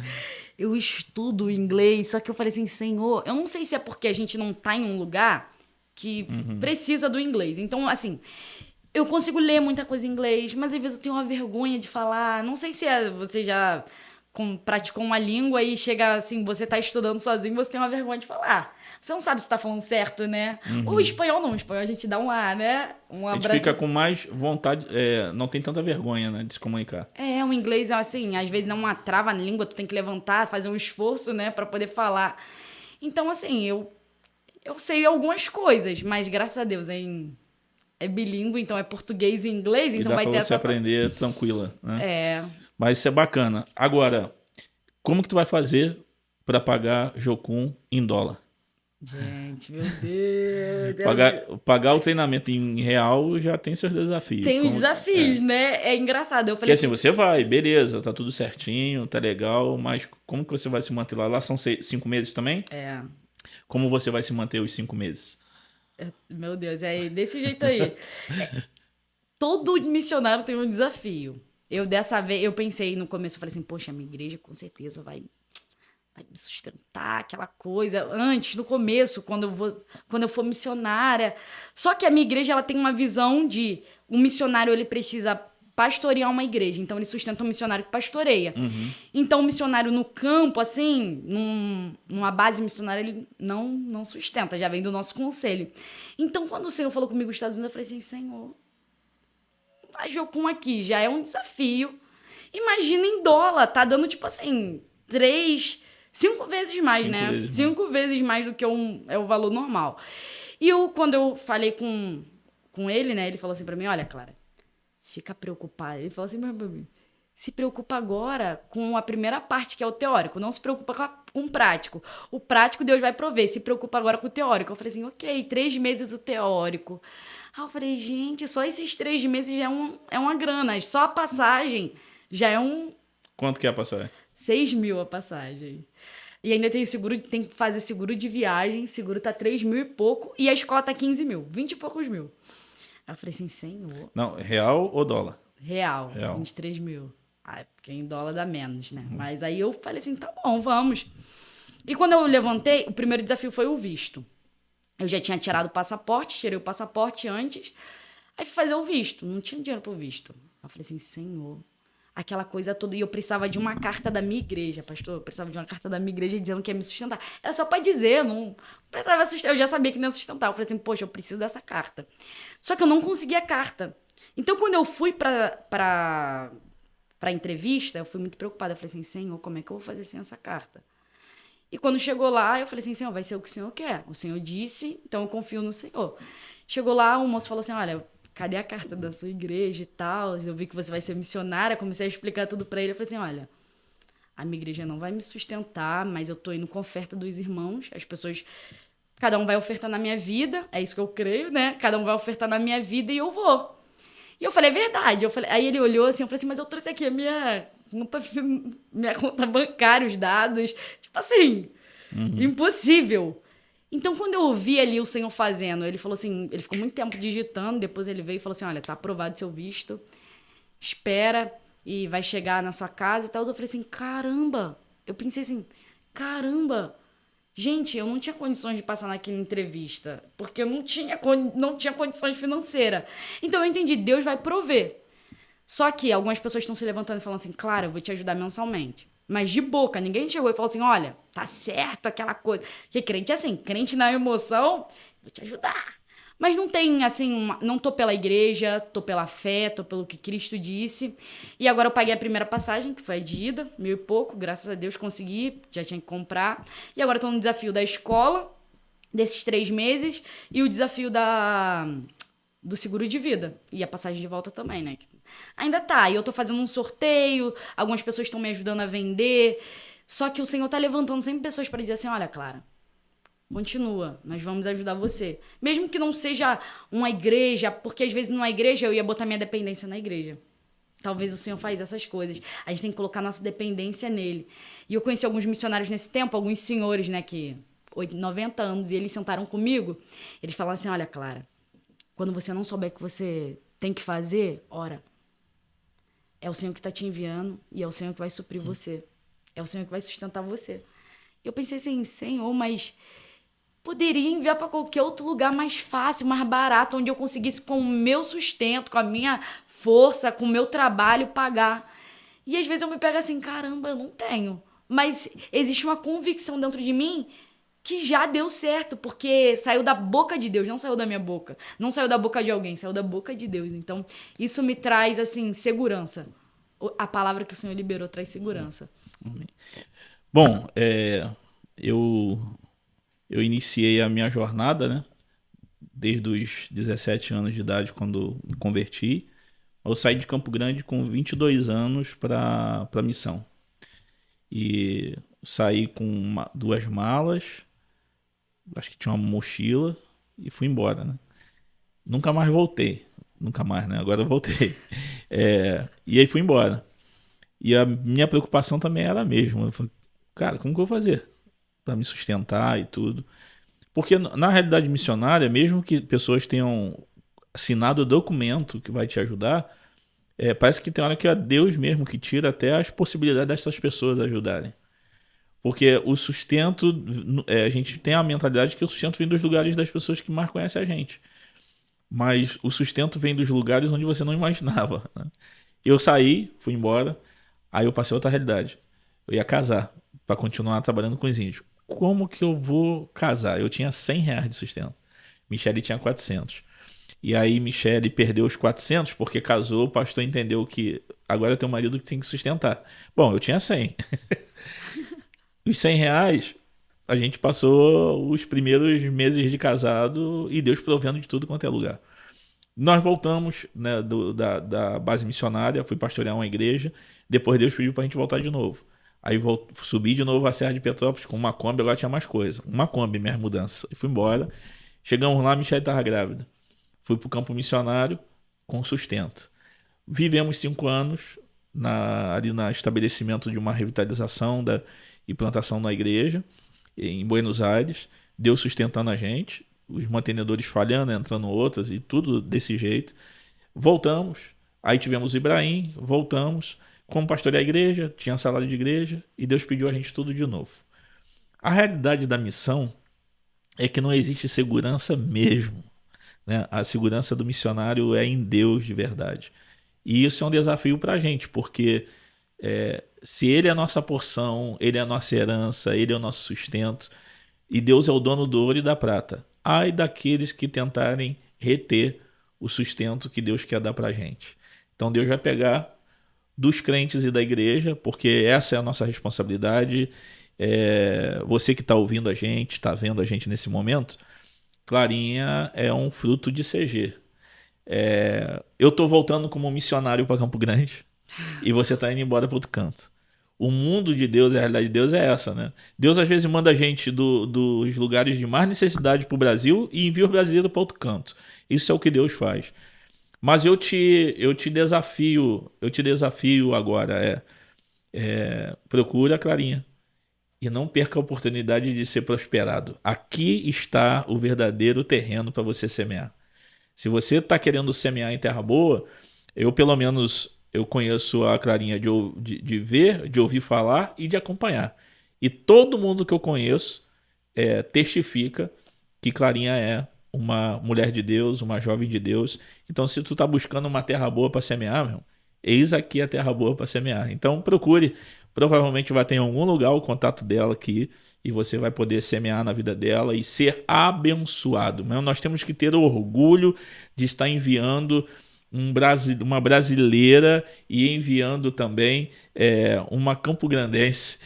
eu estudo inglês, só que eu falei assim, Senhor, eu não sei se é porque a gente não tá em um lugar que precisa do inglês. Então, assim, eu consigo ler muita coisa em inglês, mas às vezes eu tenho uma vergonha de falar. Não sei se você já praticou uma língua e chega assim, você tá estudando sozinho, você tem uma vergonha de falar. Você não sabe se tá falando certo, né? O espanhol não, o espanhol a gente dá um A, né? A gente fica com mais vontade, não tem tanta vergonha, né, de se comunicar. O inglês, assim, às vezes não uma trava na língua, tu tem que levantar, fazer um esforço, né, pra poder falar. Então, assim, eu sei algumas coisas, mas graças a Deus é bilíngue, então é português e inglês, então vai ter essa... E dá pra você aprender tranquila, né? Mas isso é bacana. Agora, como que tu vai fazer pra pagar Jocum em dólar? Gente, meu Deus. Pagar o treinamento em real já tem seus desafios. Tem os desafios, né? É engraçado. Eu falei porque assim, você vai, beleza, tá tudo certinho, tá legal, mas como que você vai se manter lá? Lá são 5 meses também? Como você vai se manter os 5 meses? Meu Deus, desse jeito aí. Todo missionário tem um desafio. Dessa vez, eu pensei no começo, eu falei assim, poxa, a minha igreja com certeza vai me sustentar, aquela coisa, antes, no começo, quando eu for missionária. Só que a minha igreja, ela tem uma visão de um missionário, ele precisa pastorear uma igreja, então ele sustenta um missionário que pastoreia. Então, o missionário no campo, assim, numa base missionária, ele não sustenta, já vem do nosso conselho. Então, quando o Senhor falou comigo nos Estados Unidos, eu falei assim, Senhor, faz Jocum aqui, já é um desafio. Imagina em dólar, tá dando tipo assim, 5 vezes mais, né? 5 vezes mais do que é o valor normal. E quando eu falei com ele, né? Ele falou assim pra mim, olha, Clara, fica preocupada. Ele falou assim, se preocupa agora com a primeira parte, que é o teórico. Não se preocupa com o prático. O prático Deus vai prover. Se preocupa agora com o teórico. Eu falei assim, ok, 3 meses o teórico. Aí eu falei, gente, só esses 3 meses já é uma grana. Só a passagem já é um... Quanto que é a passagem? 6 mil a passagem. E ainda tem que fazer seguro de viagem. Seguro tá 3 mil e pouco. E a escola tá 15 mil. 20 e poucos mil. Aí eu falei assim, Senhor... Não, real ou dólar? Real. 23 mil. Ah, porque em dólar dá menos, né? Mas aí eu falei assim, tá bom, vamos. E quando eu levantei, o primeiro desafio foi o visto. Eu já tinha tirado o passaporte, tirei o passaporte antes. Aí fui fazer o visto. Não tinha dinheiro pro visto. Eu falei assim, Senhor, aquela coisa toda. E eu precisava de uma carta da minha igreja, pastor. Eu precisava de uma carta da minha igreja dizendo que ia me sustentar. Era só pra dizer, não precisava sustentar. Eu já sabia que não ia sustentar. Eu falei assim, poxa, eu preciso dessa carta. Só que eu não conseguia a carta. Então, quando eu fui pra entrevista, eu fui muito preocupada. Eu falei assim, Senhor, como é que eu vou fazer sem essa carta? E quando chegou lá, eu falei assim, Senhor, vai ser o que o Senhor quer. O Senhor disse, então eu confio no Senhor. Chegou lá, o moço falou assim, olha, cadê a carta da sua igreja e tal? Eu vi que você vai ser missionária. Comecei a explicar tudo pra ele. Eu falei assim, olha, a minha igreja não vai me sustentar, mas eu tô indo com oferta dos irmãos. As pessoas, cada um vai ofertar na minha vida. É isso que eu creio, né? Cada um vai ofertar na minha vida e eu vou. E eu falei, é verdade. Aí ele olhou assim, eu falei assim, mas eu trouxe aqui a minha conta bancária, os dados. Tipo assim, impossível. Então, quando eu ouvi ali o Senhor fazendo, ele falou assim, ele ficou muito tempo digitando, depois ele veio e falou assim, olha, tá aprovado seu visto, espera e vai chegar na sua casa e tal. Eu falei assim, caramba. Eu pensei assim, caramba. Gente, eu não tinha condições de passar naquela entrevista, porque eu não tinha condições financeiras. Então, eu entendi, Deus vai prover. Só que algumas pessoas estão se levantando e falando assim, claro, eu vou te ajudar mensalmente. Mas de boca, ninguém chegou e falou assim, olha, tá certo aquela coisa. Porque crente é assim, crente na emoção, vou te ajudar. Mas não tem, assim, não tô pela igreja, tô pela fé, tô pelo que Cristo disse. E agora eu paguei a primeira passagem, que foi a de ida, 1.000 e pouco, graças a Deus consegui, já tinha que comprar. E agora tô no desafio da escola, desses 3 meses, e o desafio do seguro de vida. E a passagem de volta também, né? Ainda tá, e eu tô fazendo um sorteio, algumas pessoas estão me ajudando a vender, só que o Senhor tá levantando sempre pessoas para dizer assim, olha, Clara, continua, nós vamos ajudar você. Mesmo que não seja uma igreja, porque às vezes numa igreja eu ia botar minha dependência na igreja. Talvez o Senhor faz essas coisas. A gente tem que colocar nossa dependência nele. E eu conheci alguns missionários nesse tempo, alguns senhores, né, que 90 anos, e eles sentaram comigo, eles falaram assim, olha, Clara, quando você não souber o que você tem que fazer, ora, é o Senhor que está te enviando e é o Senhor que vai suprir você. É o Senhor que vai sustentar você. Eu pensei assim, Senhor, mas poderia enviar para qualquer outro lugar mais fácil, mais barato, onde eu conseguisse com o meu sustento, com a minha força, com o meu trabalho pagar. E às vezes eu me pego assim, caramba, eu não tenho. Mas existe uma convicção dentro de mim que já deu certo, porque saiu da boca de Deus, não saiu da minha boca. Não saiu da boca de alguém, saiu da boca de Deus. Então, isso me traz, assim, segurança. A palavra que o Senhor liberou traz segurança. Bom, eu iniciei a minha jornada, né? Desde os 17 anos de idade, quando me converti. Eu saí de Campo Grande com 22 anos para a missão. E saí com 2 malas, acho que tinha uma mochila e fui embora, né? Nunca mais voltei. Nunca mais, né? Agora eu voltei. E aí fui embora. E a minha preocupação também era a mesma. Eu falei, cara, como que eu vou fazer para me sustentar e tudo? Porque na realidade missionária, mesmo que pessoas tenham assinado o documento que vai te ajudar, parece que tem hora que é Deus mesmo que tira até as possibilidades dessas pessoas ajudarem. Porque o sustento, a gente tem a mentalidade que o sustento vem dos lugares das pessoas que mais conhecem a gente. Mas o sustento vem dos lugares onde você não imaginava, né? Eu saí, fui embora, aí eu passei outra realidade. Eu ia casar para continuar trabalhando com os índios. Como que eu vou casar? Eu tinha R$100 de sustento. Michele tinha 400. E aí Michele perdeu os 400 porque casou, o pastor entendeu que agora tem um marido que tem que sustentar. Bom, eu tinha 100. Os R$100, a gente passou os primeiros meses de casado e Deus provendo de tudo quanto é lugar. Nós voltamos, né, da base missionária, fui pastorear uma igreja, depois Deus pediu pra gente voltar de novo. Aí subi de novo a Serra de Petrópolis com uma Kombi, agora tinha mais coisa. Uma Kombi, minha mudança. E fui embora. Chegamos lá, a Michelle estava grávida. Fui pro campo missionário com sustento. Vivemos 5 anos ali no estabelecimento de uma revitalização e plantação na igreja, em Buenos Aires. Deus sustentando a gente. Os mantenedores falhando, entrando outras e tudo desse jeito. Voltamos. Aí tivemos o Ibrahim, voltamos, como pastorear a igreja, tinha salário de igreja, e Deus pediu a gente tudo de novo. A realidade da missão é que não existe segurança mesmo, né? A segurança do missionário é em Deus de verdade. E isso é um desafio para a gente, porque se Ele é a nossa porção, Ele é a nossa herança, Ele é o nosso sustento, e Deus é o dono do ouro e da prata, ai daqueles que tentarem reter o sustento que Deus quer dar para a gente. Então Deus vai pegar dos crentes e da igreja, porque essa é a nossa responsabilidade. Você que está ouvindo a gente, está vendo a gente nesse momento, Clarinha é um fruto de CG. Eu estou voltando como missionário para Campo Grande e você está indo embora para outro canto. O mundo de Deus, a realidade de Deus é essa, né? Deus às vezes manda a gente dos lugares de mais necessidade para o Brasil e envia o brasileiro para outro canto. Isso é o que Deus faz. Mas eu te desafio agora, procura a Clarinha e não perca a oportunidade de ser prosperado. Aqui está o verdadeiro terreno para você semear. Se você está querendo semear em terra boa, pelo menos eu conheço a Clarinha de ver, de ouvir falar e de acompanhar. E todo mundo que eu conheço testifica que Clarinha é uma mulher de Deus, uma jovem de Deus. Então, se tu está buscando uma terra boa para semear, meu, eis aqui a terra boa para semear. Então, procure. Provavelmente vai ter em algum lugar o contato dela aqui e você vai poder semear na vida dela e ser abençoado. Mas nós temos que ter o orgulho de estar enviando uma brasileira e enviando também uma campograndense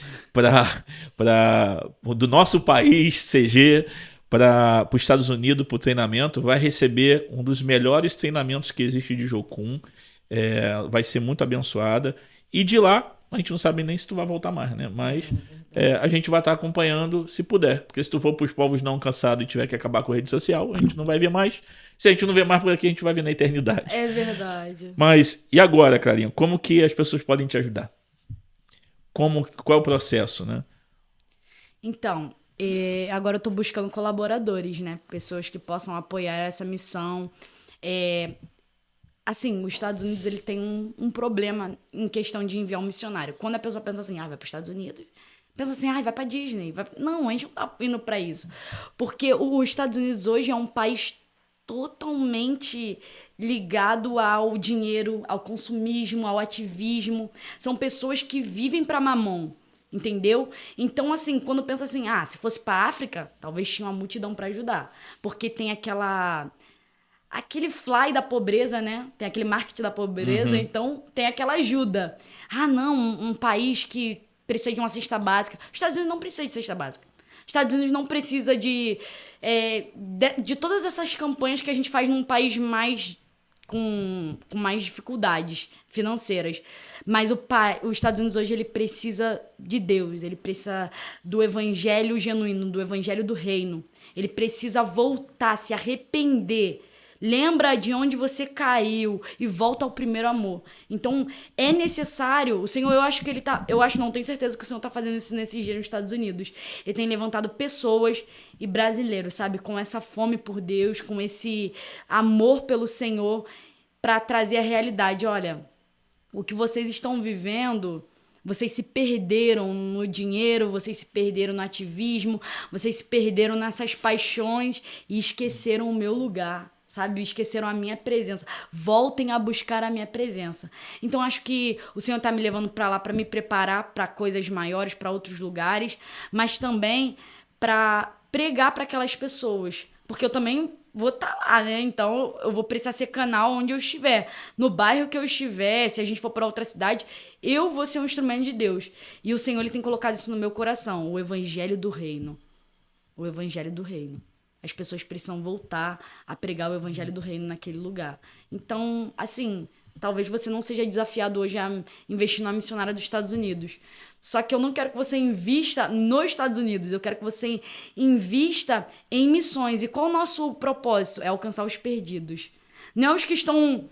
do nosso país, CG, para os Estados Unidos para o treinamento. Vai receber um dos melhores treinamentos que existe de Jocum. Vai ser muito abençoada. E de lá, a gente não sabe nem se tu vai voltar mais, né? Mas a gente vai estar acompanhando se puder. Porque se tu for para os povos não cansados e tiver que acabar com a rede social, a gente não vai ver mais. Se a gente não vê mais por aqui, a gente vai ver na eternidade. É verdade. Mas, e agora, Clarinha? Como que as pessoas podem te ajudar? Qual é o processo, né? Então, agora eu estou buscando colaboradores, né? Pessoas que possam apoiar essa missão. Assim, os Estados Unidos ele tem um problema em questão de enviar um missionário. Quando a pessoa pensa assim, vai para os Estados Unidos, pensa assim, vai para Disney. Não, a gente não está indo para isso. Porque os Estados Unidos hoje é um país totalmente ligado ao dinheiro, ao consumismo, ao ativismo. São pessoas que vivem para mamão, entendeu? Então, assim, quando pensa assim, se fosse para África, talvez tinha uma multidão para ajudar. Porque tem aquele fly da pobreza, né? Tem aquele marketing da pobreza, então tem aquela ajuda. Não, um país que precisa de uma cesta básica. Os Estados Unidos não precisa de cesta básica. Os Estados Unidos não precisa de todas essas campanhas que a gente faz num país mais com mais dificuldades financeiras. Mas os Estados Unidos hoje ele precisa de Deus, ele precisa do evangelho genuíno, do evangelho do reino. Ele precisa voltar, se arrepender. Lembra de onde você caiu e volta ao primeiro amor. Então, é necessário... O Senhor, não tenho certeza que o Senhor está fazendo isso nesses dias nos Estados Unidos. Ele tem levantado pessoas e brasileiros, sabe? Com essa fome por Deus, com esse amor pelo Senhor, para trazer a realidade. Olha, o que vocês estão vivendo... Vocês se perderam no dinheiro, vocês se perderam no ativismo, vocês se perderam nessas paixões e esqueceram o meu lugar. Sabe? Esqueceram a minha presença. Voltem a buscar a minha presença. Então, acho que o Senhor está me levando para lá para me preparar para coisas maiores, para outros lugares, mas também para pregar para aquelas pessoas. Porque eu também vou estar lá, né? Então, eu vou precisar ser canal onde eu estiver. No bairro que eu estiver, se a gente for para outra cidade, eu vou ser um instrumento de Deus. E o Senhor ele tem colocado isso no meu coração. O evangelho do reino. O evangelho do reino. As pessoas precisam voltar a pregar o evangelho do reino naquele lugar. Então, assim, talvez você não seja desafiado hoje a investir numa missionária dos Estados Unidos. Só que eu não quero que você invista nos Estados Unidos. Eu quero que você invista em missões. E qual o nosso propósito? É alcançar os perdidos. Não é os que estão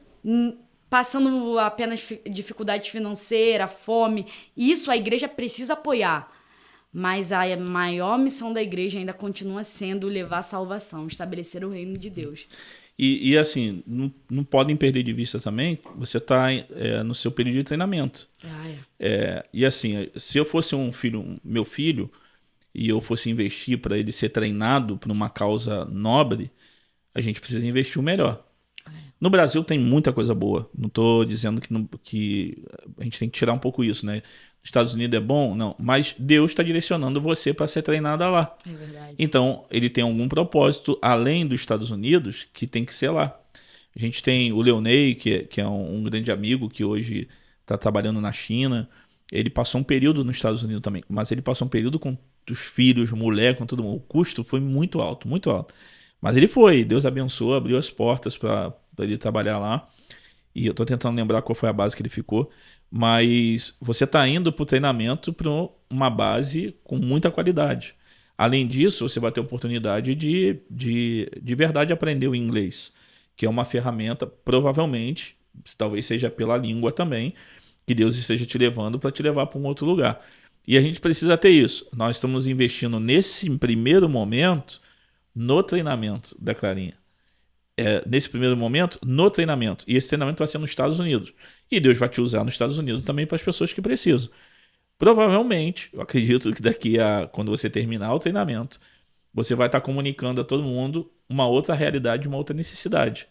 passando apenas dificuldade financeira, fome. Isso a igreja precisa apoiar. Mas a maior missão da igreja ainda continua sendo levar a salvação, estabelecer o reino de Deus. E assim, não podem perder de vista também, você está no seu período de treinamento. E assim, se eu fosse meu filho, e eu fosse investir para ele ser treinado para uma causa nobre, a gente precisa investir o melhor. No Brasil tem muita coisa boa. Não estou dizendo que a gente tem que tirar um pouco isso, né? Nos Estados Unidos é bom? Não. Mas Deus está direcionando você para ser treinada lá. É verdade. Então, ele tem algum propósito além dos Estados Unidos que tem que ser lá. A gente tem o Leonei, que é um grande amigo que hoje está trabalhando na China. Ele passou um período nos Estados Unidos também, mas ele passou um período com os filhos, mulher, com todo mundo. O custo foi muito alto, muito alto. Mas ele foi, Deus abençoou, abriu as portas para ele trabalhar lá. E eu estou tentando lembrar qual foi a base que ele ficou. Mas você está indo para o treinamento para uma base com muita qualidade. Além disso, você vai ter a oportunidade de verdade aprender o inglês, que é uma ferramenta, provavelmente, talvez seja pela língua também, que Deus esteja te levando para te levar para um outro lugar. E a gente precisa ter isso. Nós estamos investindo nesse primeiro momento no treinamento da Clarinha. Nesse primeiro momento, no treinamento. E esse treinamento vai ser nos Estados Unidos. E Deus vai te usar nos Estados Unidos também para as pessoas que precisam. Provavelmente, eu acredito que quando você terminar o treinamento, você vai estar comunicando a todo mundo uma outra realidade, uma outra necessidade.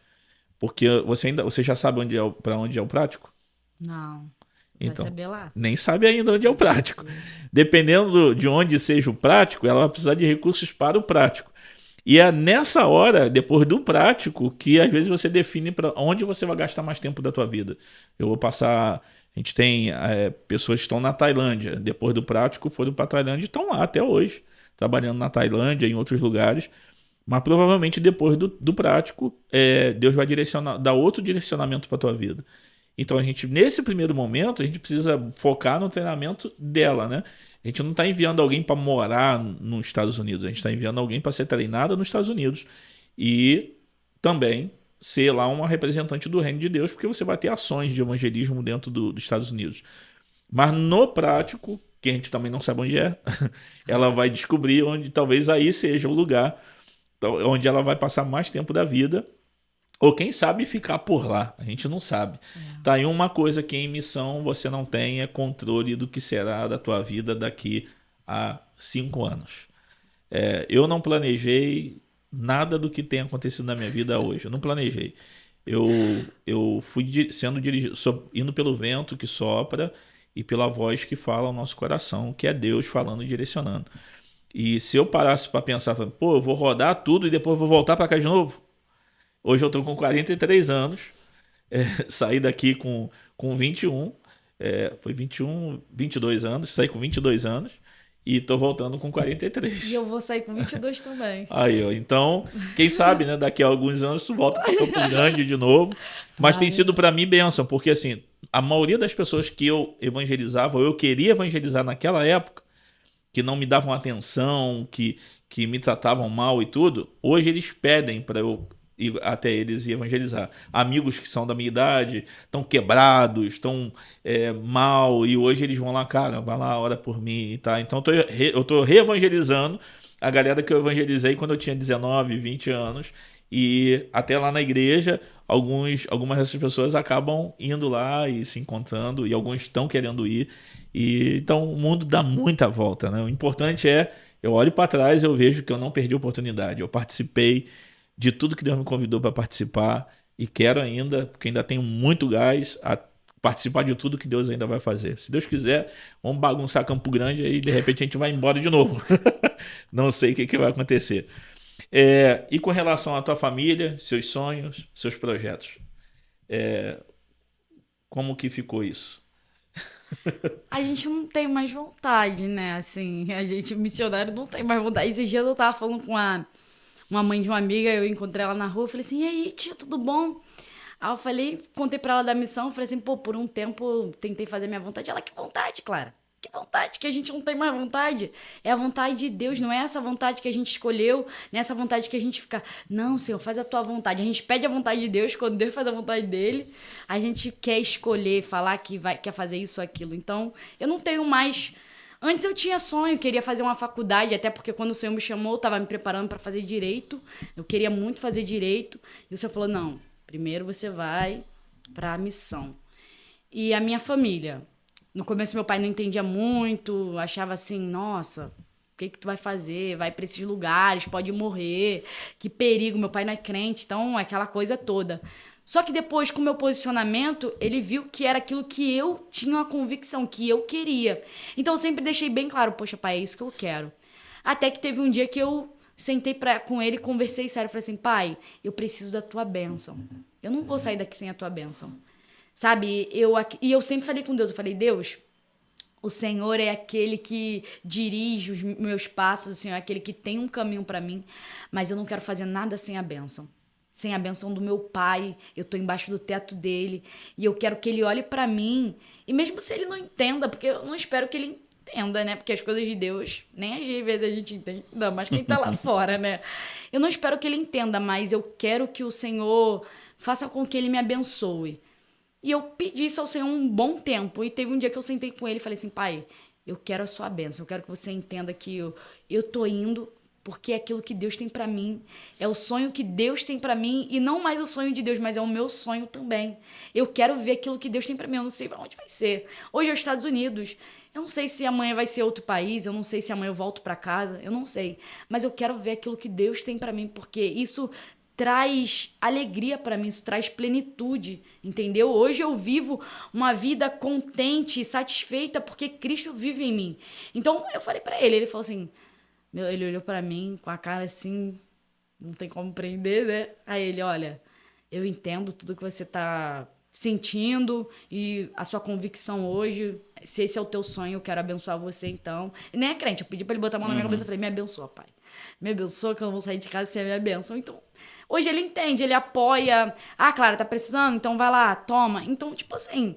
Porque você já sabe para onde é o prático? Não. Então, vai saber lá. Nem sabe ainda onde é o prático. Dependendo de onde seja o prático, ela vai precisar de recursos para o prático. E é nessa hora, depois do prático, que às vezes você define para onde você vai gastar mais tempo da tua vida. Eu vou passar... A gente tem pessoas que estão na Tailândia. Depois do prático, foram para a Tailândia e estão lá até hoje, trabalhando na Tailândia, em outros lugares. Mas provavelmente depois do prático, Deus vai dar outro direcionamento para a tua vida. Então, nesse primeiro momento, a gente precisa focar no treinamento dela, né? A gente não está enviando alguém para morar nos Estados Unidos, a gente está enviando alguém para ser treinada nos Estados Unidos e também ser lá uma representante do reino de Deus, porque você vai ter ações de evangelismo dentro dos Estados Unidos. Mas no prático, que a gente também não sabe onde ela vai descobrir onde talvez aí seja o lugar onde ela vai passar mais tempo da vida. Ou quem sabe ficar por lá, a gente não sabe. Tá aí uma coisa que em missão você não tem controle do que será da tua vida daqui a 5 anos. Eu não planejei nada do que tem acontecido na minha vida hoje, eu não planejei. Eu fui sendo dirigido, indo pelo vento que sopra e pela voz que fala ao nosso coração, que é Deus falando e direcionando. E se eu parasse para pensar, pô, eu vou rodar tudo e depois vou voltar para cá de novo? Hoje eu estou com 43 anos, saí daqui com 21, foi 22 anos, saí com 22 anos e estou voltando com 43. E eu vou sair com 22 também. Aí, ó, então, quem sabe, né, daqui a alguns anos tu volta para Campo Grande de novo. Mas tem sido para mim bênção, porque assim, a maioria das pessoas que eu evangelizava, ou eu queria evangelizar naquela época, que não me davam atenção, que me tratavam mal e tudo, hoje eles pedem para eu ir até eles e evangelizar. Amigos que são da minha idade, estão quebrados, estão mal, e hoje eles vão lá, cara, vai lá, ora por mim, tá? Então eu tô reevangelizando a galera que eu evangelizei quando eu tinha 19, 20 anos, e até lá na igreja, algumas dessas pessoas acabam indo lá e se encontrando, e alguns estão querendo ir, e então o mundo dá muita volta, né? O importante eu olho para trás e eu vejo que eu não perdi a oportunidade, eu participei de tudo que Deus me convidou para participar e quero ainda, porque ainda tenho muito gás a participar de tudo que Deus ainda vai fazer. Se Deus quiser, vamos bagunçar Campo Grande e de repente a gente vai embora de novo. Não sei o que vai acontecer. E com relação à tua família, seus sonhos, seus projetos, como que ficou isso? A gente não tem mais vontade, né? Assim, a gente, missionário, não tem mais vontade. Esses dias eu tava falando com uma mãe de uma amiga, eu encontrei ela na rua, falei assim, e aí, tia, tudo bom? Aí eu falei, contei pra ela da missão, falei assim, pô, por um tempo eu tentei fazer minha vontade. Ela, que vontade, Clara? Que vontade, que a gente não tem mais vontade. É a vontade de Deus, não é essa vontade que a gente escolheu, não é essa vontade que a gente fica, não, Senhor, faz a tua vontade. A gente pede a vontade de Deus, quando Deus faz a vontade dele, a gente quer escolher, falar que quer fazer isso ou aquilo. Então, eu não tenho mais Antes eu tinha sonho, queria fazer uma faculdade, até porque quando o Senhor me chamou, eu estava me preparando para fazer direito. Eu queria muito fazer direito. E o Senhor falou, não, primeiro você vai para a missão. E a minha família. No começo meu pai não entendia muito, achava assim, nossa, o que tu vai fazer? Vai para esses lugares, pode morrer, que perigo, meu pai não é crente, então aquela coisa toda. Só que depois, com o meu posicionamento, ele viu que era aquilo que eu tinha uma convicção, que eu queria. Então eu sempre deixei bem claro, poxa, pai, é isso que eu quero. Até que teve um dia que eu sentei com ele e conversei sério. Falei assim, pai, eu preciso da tua bênção. Eu não vou sair daqui sem a tua bênção. Sabe? E eu sempre falei com Deus, eu falei, Deus, o Senhor é aquele que dirige os meus passos, o Senhor é aquele que tem um caminho para mim, mas eu não quero fazer nada sem a bênção. Sem a bênção do meu pai, eu tô embaixo do teto dele, e eu quero que ele olhe pra mim, e mesmo se ele não entenda, porque eu não espero que ele entenda, né? Porque as coisas de Deus, nem às vezes a gente entende, ainda mais quem tá lá fora, né? Eu não espero que ele entenda, mas eu quero que o Senhor faça com que ele me abençoe. E eu pedi isso ao Senhor um bom tempo, e teve um dia que eu sentei com ele e falei assim, pai, eu quero a sua bênção, eu quero que você entenda que eu tô indo porque é aquilo que Deus tem pra mim, é o sonho que Deus tem pra mim, e não mais o sonho de Deus, mas é o meu sonho também. Eu quero ver aquilo que Deus tem pra mim, eu não sei pra onde vai ser. Hoje é os Estados Unidos, eu não sei se amanhã vai ser outro país, eu não sei se amanhã eu volto pra casa, eu não sei. Mas eu quero ver aquilo que Deus tem pra mim, porque isso traz alegria pra mim, isso traz plenitude, entendeu? Hoje eu vivo uma vida contente, satisfeita, porque Cristo vive em mim. Então eu falei pra ele falou assim... Ele olhou pra mim com a cara assim, não tem como prender, né? Aí ele, olha, eu entendo tudo que você tá sentindo e a sua convicção hoje, se esse é o teu sonho, eu quero abençoar você então. E nem é crente, eu pedi pra ele botar a mão na minha cabeça e falei, me abençoa, pai. Me abençoa que eu não vou sair de casa sem a minha bênção. Então, hoje ele entende, ele apoia. Ah, Clara, tá precisando? Então vai lá, toma. Então, tipo assim,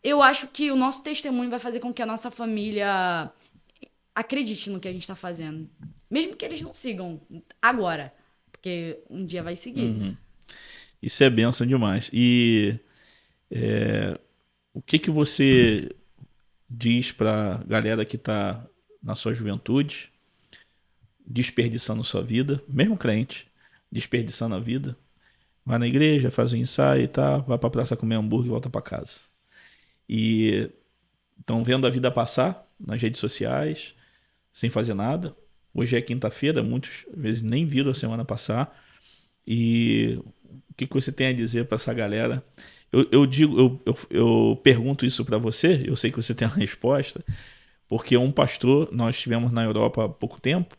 eu acho que o nosso testemunho vai fazer com que a nossa família... acredite no que a gente tá fazendo. Mesmo que eles não sigam agora. Porque um dia vai seguir. Uhum. Isso é bênção demais. E o que você diz pra galera que tá na sua juventude, desperdiçando sua vida, mesmo crente, desperdiçando a vida, vai na igreja, faz um ensaio e tá, vai pra praça comer hambúrguer e volta pra casa. E estão vendo a vida passar nas redes sociais, sem fazer nada. Hoje é quinta-feira, muitas vezes nem viram a semana passar. E o que você tem a dizer para essa galera? Eu pergunto isso para você, eu sei que você tem a resposta, porque um pastor, nós estivemos na Europa há pouco tempo,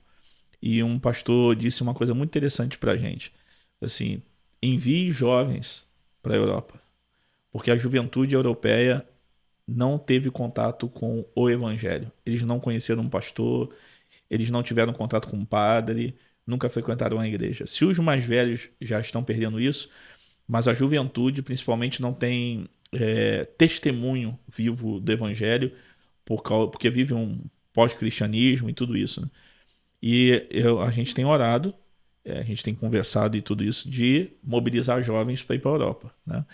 e um pastor disse uma coisa muito interessante para a gente. Assim, envie jovens para a Europa, porque a juventude europeia não teve contato com o evangelho. Eles não conheceram um pastor, eles não tiveram contato com um padre, nunca frequentaram a igreja. Se os mais velhos já estão perdendo isso, mas a juventude principalmente não tem testemunho vivo do evangelho, porque vive um pós-cristianismo e tudo isso, né? E a gente tem orado, a gente tem conversado e tudo isso, de mobilizar jovens para ir para a Europa, né?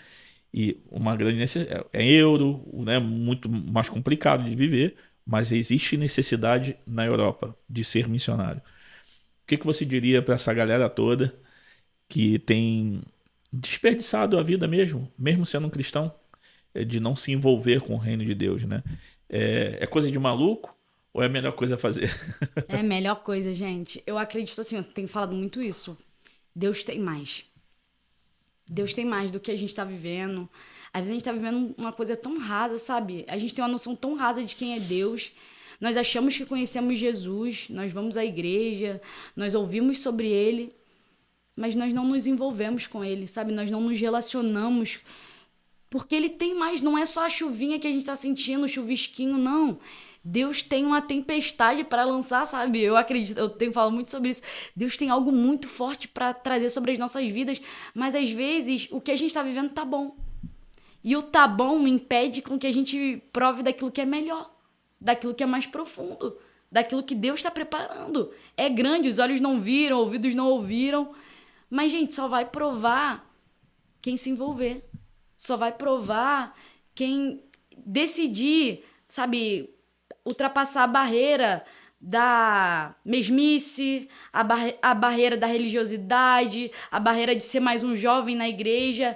E uma grande necessidade, é euro, né, muito mais complicado de viver, mas existe necessidade na Europa de ser missionário. O que você diria para essa galera toda que tem desperdiçado a vida mesmo sendo um cristão, de não se envolver com o reino de Deus, né? É coisa de maluco ou é a melhor coisa a fazer? É a melhor coisa, gente. Eu acredito assim, eu tenho falado muito isso. Deus tem mais. Deus tem mais do que a gente tá vivendo. Às vezes a gente tá vivendo uma coisa tão rasa, sabe? A gente tem uma noção tão rasa de quem é Deus. Nós achamos que conhecemos Jesus, nós vamos à igreja, nós ouvimos sobre Ele, mas nós não nos envolvemos com Ele, sabe? Nós não nos relacionamos, porque Ele tem mais, não é só a chuvinha que a gente tá sentindo, o chuvisquinho, não. Deus tem uma tempestade para lançar, sabe? Eu acredito, eu tenho falado muito sobre isso. Deus tem algo muito forte para trazer sobre as nossas vidas, mas às vezes o que a gente tá vivendo tá bom. E o tá bom impede com que a gente prove daquilo que é melhor, daquilo que é mais profundo, daquilo que Deus está preparando. É grande, os olhos não viram, ouvidos não ouviram, mas, gente, só vai provar quem se envolver. Só vai provar quem decidir, sabe, ultrapassar a barreira da mesmice, a barreira da religiosidade, a barreira de ser mais um jovem na igreja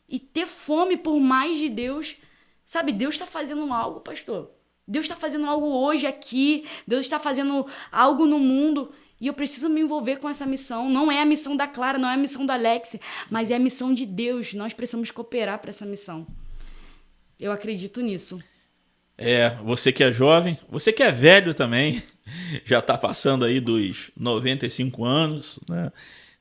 e ter fome por mais de Deus. Sabe, Deus está fazendo algo, pastor. Deus está fazendo algo hoje aqui. Deus está fazendo algo no mundo. E eu preciso me envolver com essa missão. Não é a missão da Clara, não é a missão da Alex, mas é a missão de Deus. Nós precisamos cooperar para essa missão. Eu acredito nisso. Você que é jovem, você que é velho também, já está passando aí dos 95 anos, né?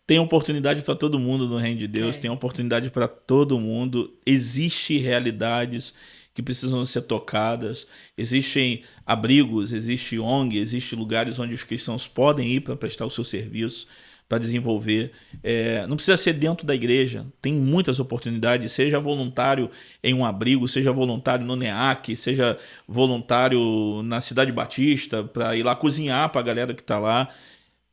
Tem oportunidade para todo mundo no reino de Deus, tem oportunidade para todo mundo. Existem realidades que precisam ser tocadas, existem abrigos, existe ONG, existem lugares onde os cristãos podem ir para prestar o seu serviço, para desenvolver. Não precisa ser dentro da igreja, tem muitas oportunidades, seja voluntário em um abrigo, seja voluntário no NEAC, seja voluntário na Cidade Batista, para ir lá cozinhar para a galera que está lá.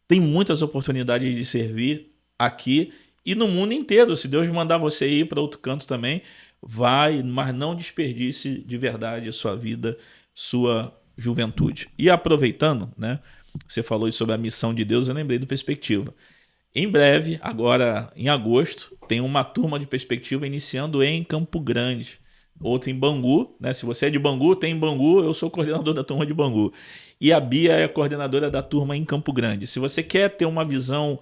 Tem muitas oportunidades de servir aqui e no mundo inteiro. Se Deus mandar você ir para outro canto também, vai, mas não desperdice de verdade a sua vida, sua juventude. E aproveitando, né? Você falou sobre a missão de Deus, eu lembrei do Perspectiva. Em breve, agora em agosto, tem uma turma de Perspectiva iniciando em Campo Grande, outra em Bangu, né? Se você é de Bangu, tem em Bangu, eu sou coordenador da turma de Bangu. E a Bia é a coordenadora da turma em Campo Grande. Se você quer ter uma visão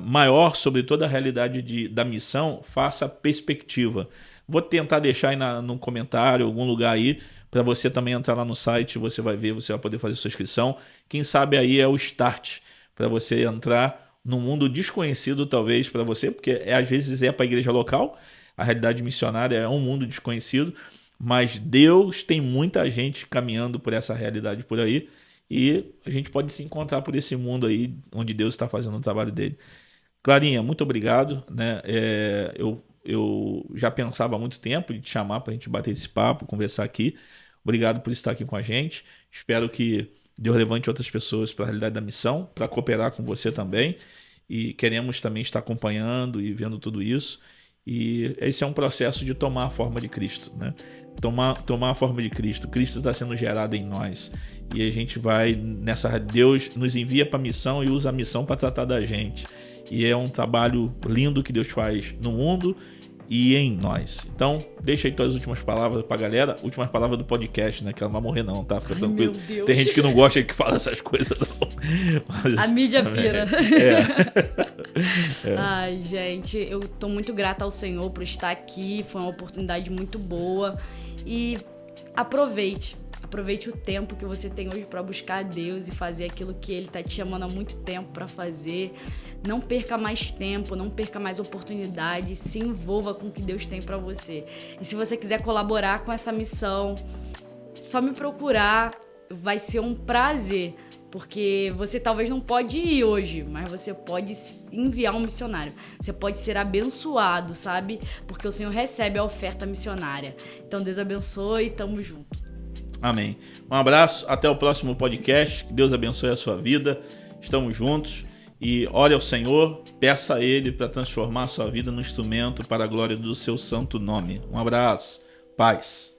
maior sobre toda a realidade da missão, faça Perspectiva. Vou tentar deixar aí no comentário, algum lugar aí, para você também entrar lá no site, você vai ver, você vai poder fazer sua inscrição. Quem sabe aí é o start para você entrar num mundo desconhecido talvez para você, porque às vezes para a igreja local, a realidade missionária é um mundo desconhecido, mas Deus tem muita gente caminhando por essa realidade por aí e a gente pode se encontrar por esse mundo aí onde Deus está fazendo o trabalho dele. Clarinha, muito obrigado, né? Eu já pensava há muito tempo de te chamar para a gente bater esse papo, conversar aqui. Obrigado por estar aqui com a gente. Espero que Deus levante outras pessoas para a realidade da missão, para cooperar com você também. E queremos também estar acompanhando e vendo tudo isso. E esse é um processo de tomar a forma de Cristo, né? Tomar a forma de Cristo. Cristo está sendo gerado em nós. E a gente vai nessa... Deus nos envia para a missão e usa a missão para tratar da gente. E é um trabalho lindo que Deus faz no mundo e em nós. Então, deixa aí tuas últimas palavras pra galera. Últimas palavras do podcast, né? Que ela não vai morrer não, tá? Fica tranquilo. Meu Deus. Tem gente que não gosta que fala essas coisas, não. Mas, a mídia pira. Ai, gente, eu tô muito grata ao Senhor por estar aqui. Foi uma oportunidade muito boa. E aproveite o tempo que você tem hoje para buscar a Deus e fazer aquilo que Ele tá te chamando há muito tempo para fazer. Não perca mais tempo, não perca mais oportunidade, se envolva com o que Deus tem para você. E se você quiser colaborar com essa missão, só me procurar, vai ser um prazer, porque você talvez não pode ir hoje, mas você pode enviar um missionário. Você pode ser abençoado, sabe? Porque o Senhor recebe a oferta missionária. Então Deus abençoe e tamo junto. Amém. Um abraço, até o próximo podcast. Que Deus abençoe a sua vida. Estamos juntos. E ore ao Senhor, peça a Ele para transformar a sua vida num instrumento para a glória do seu santo nome. Um abraço, paz.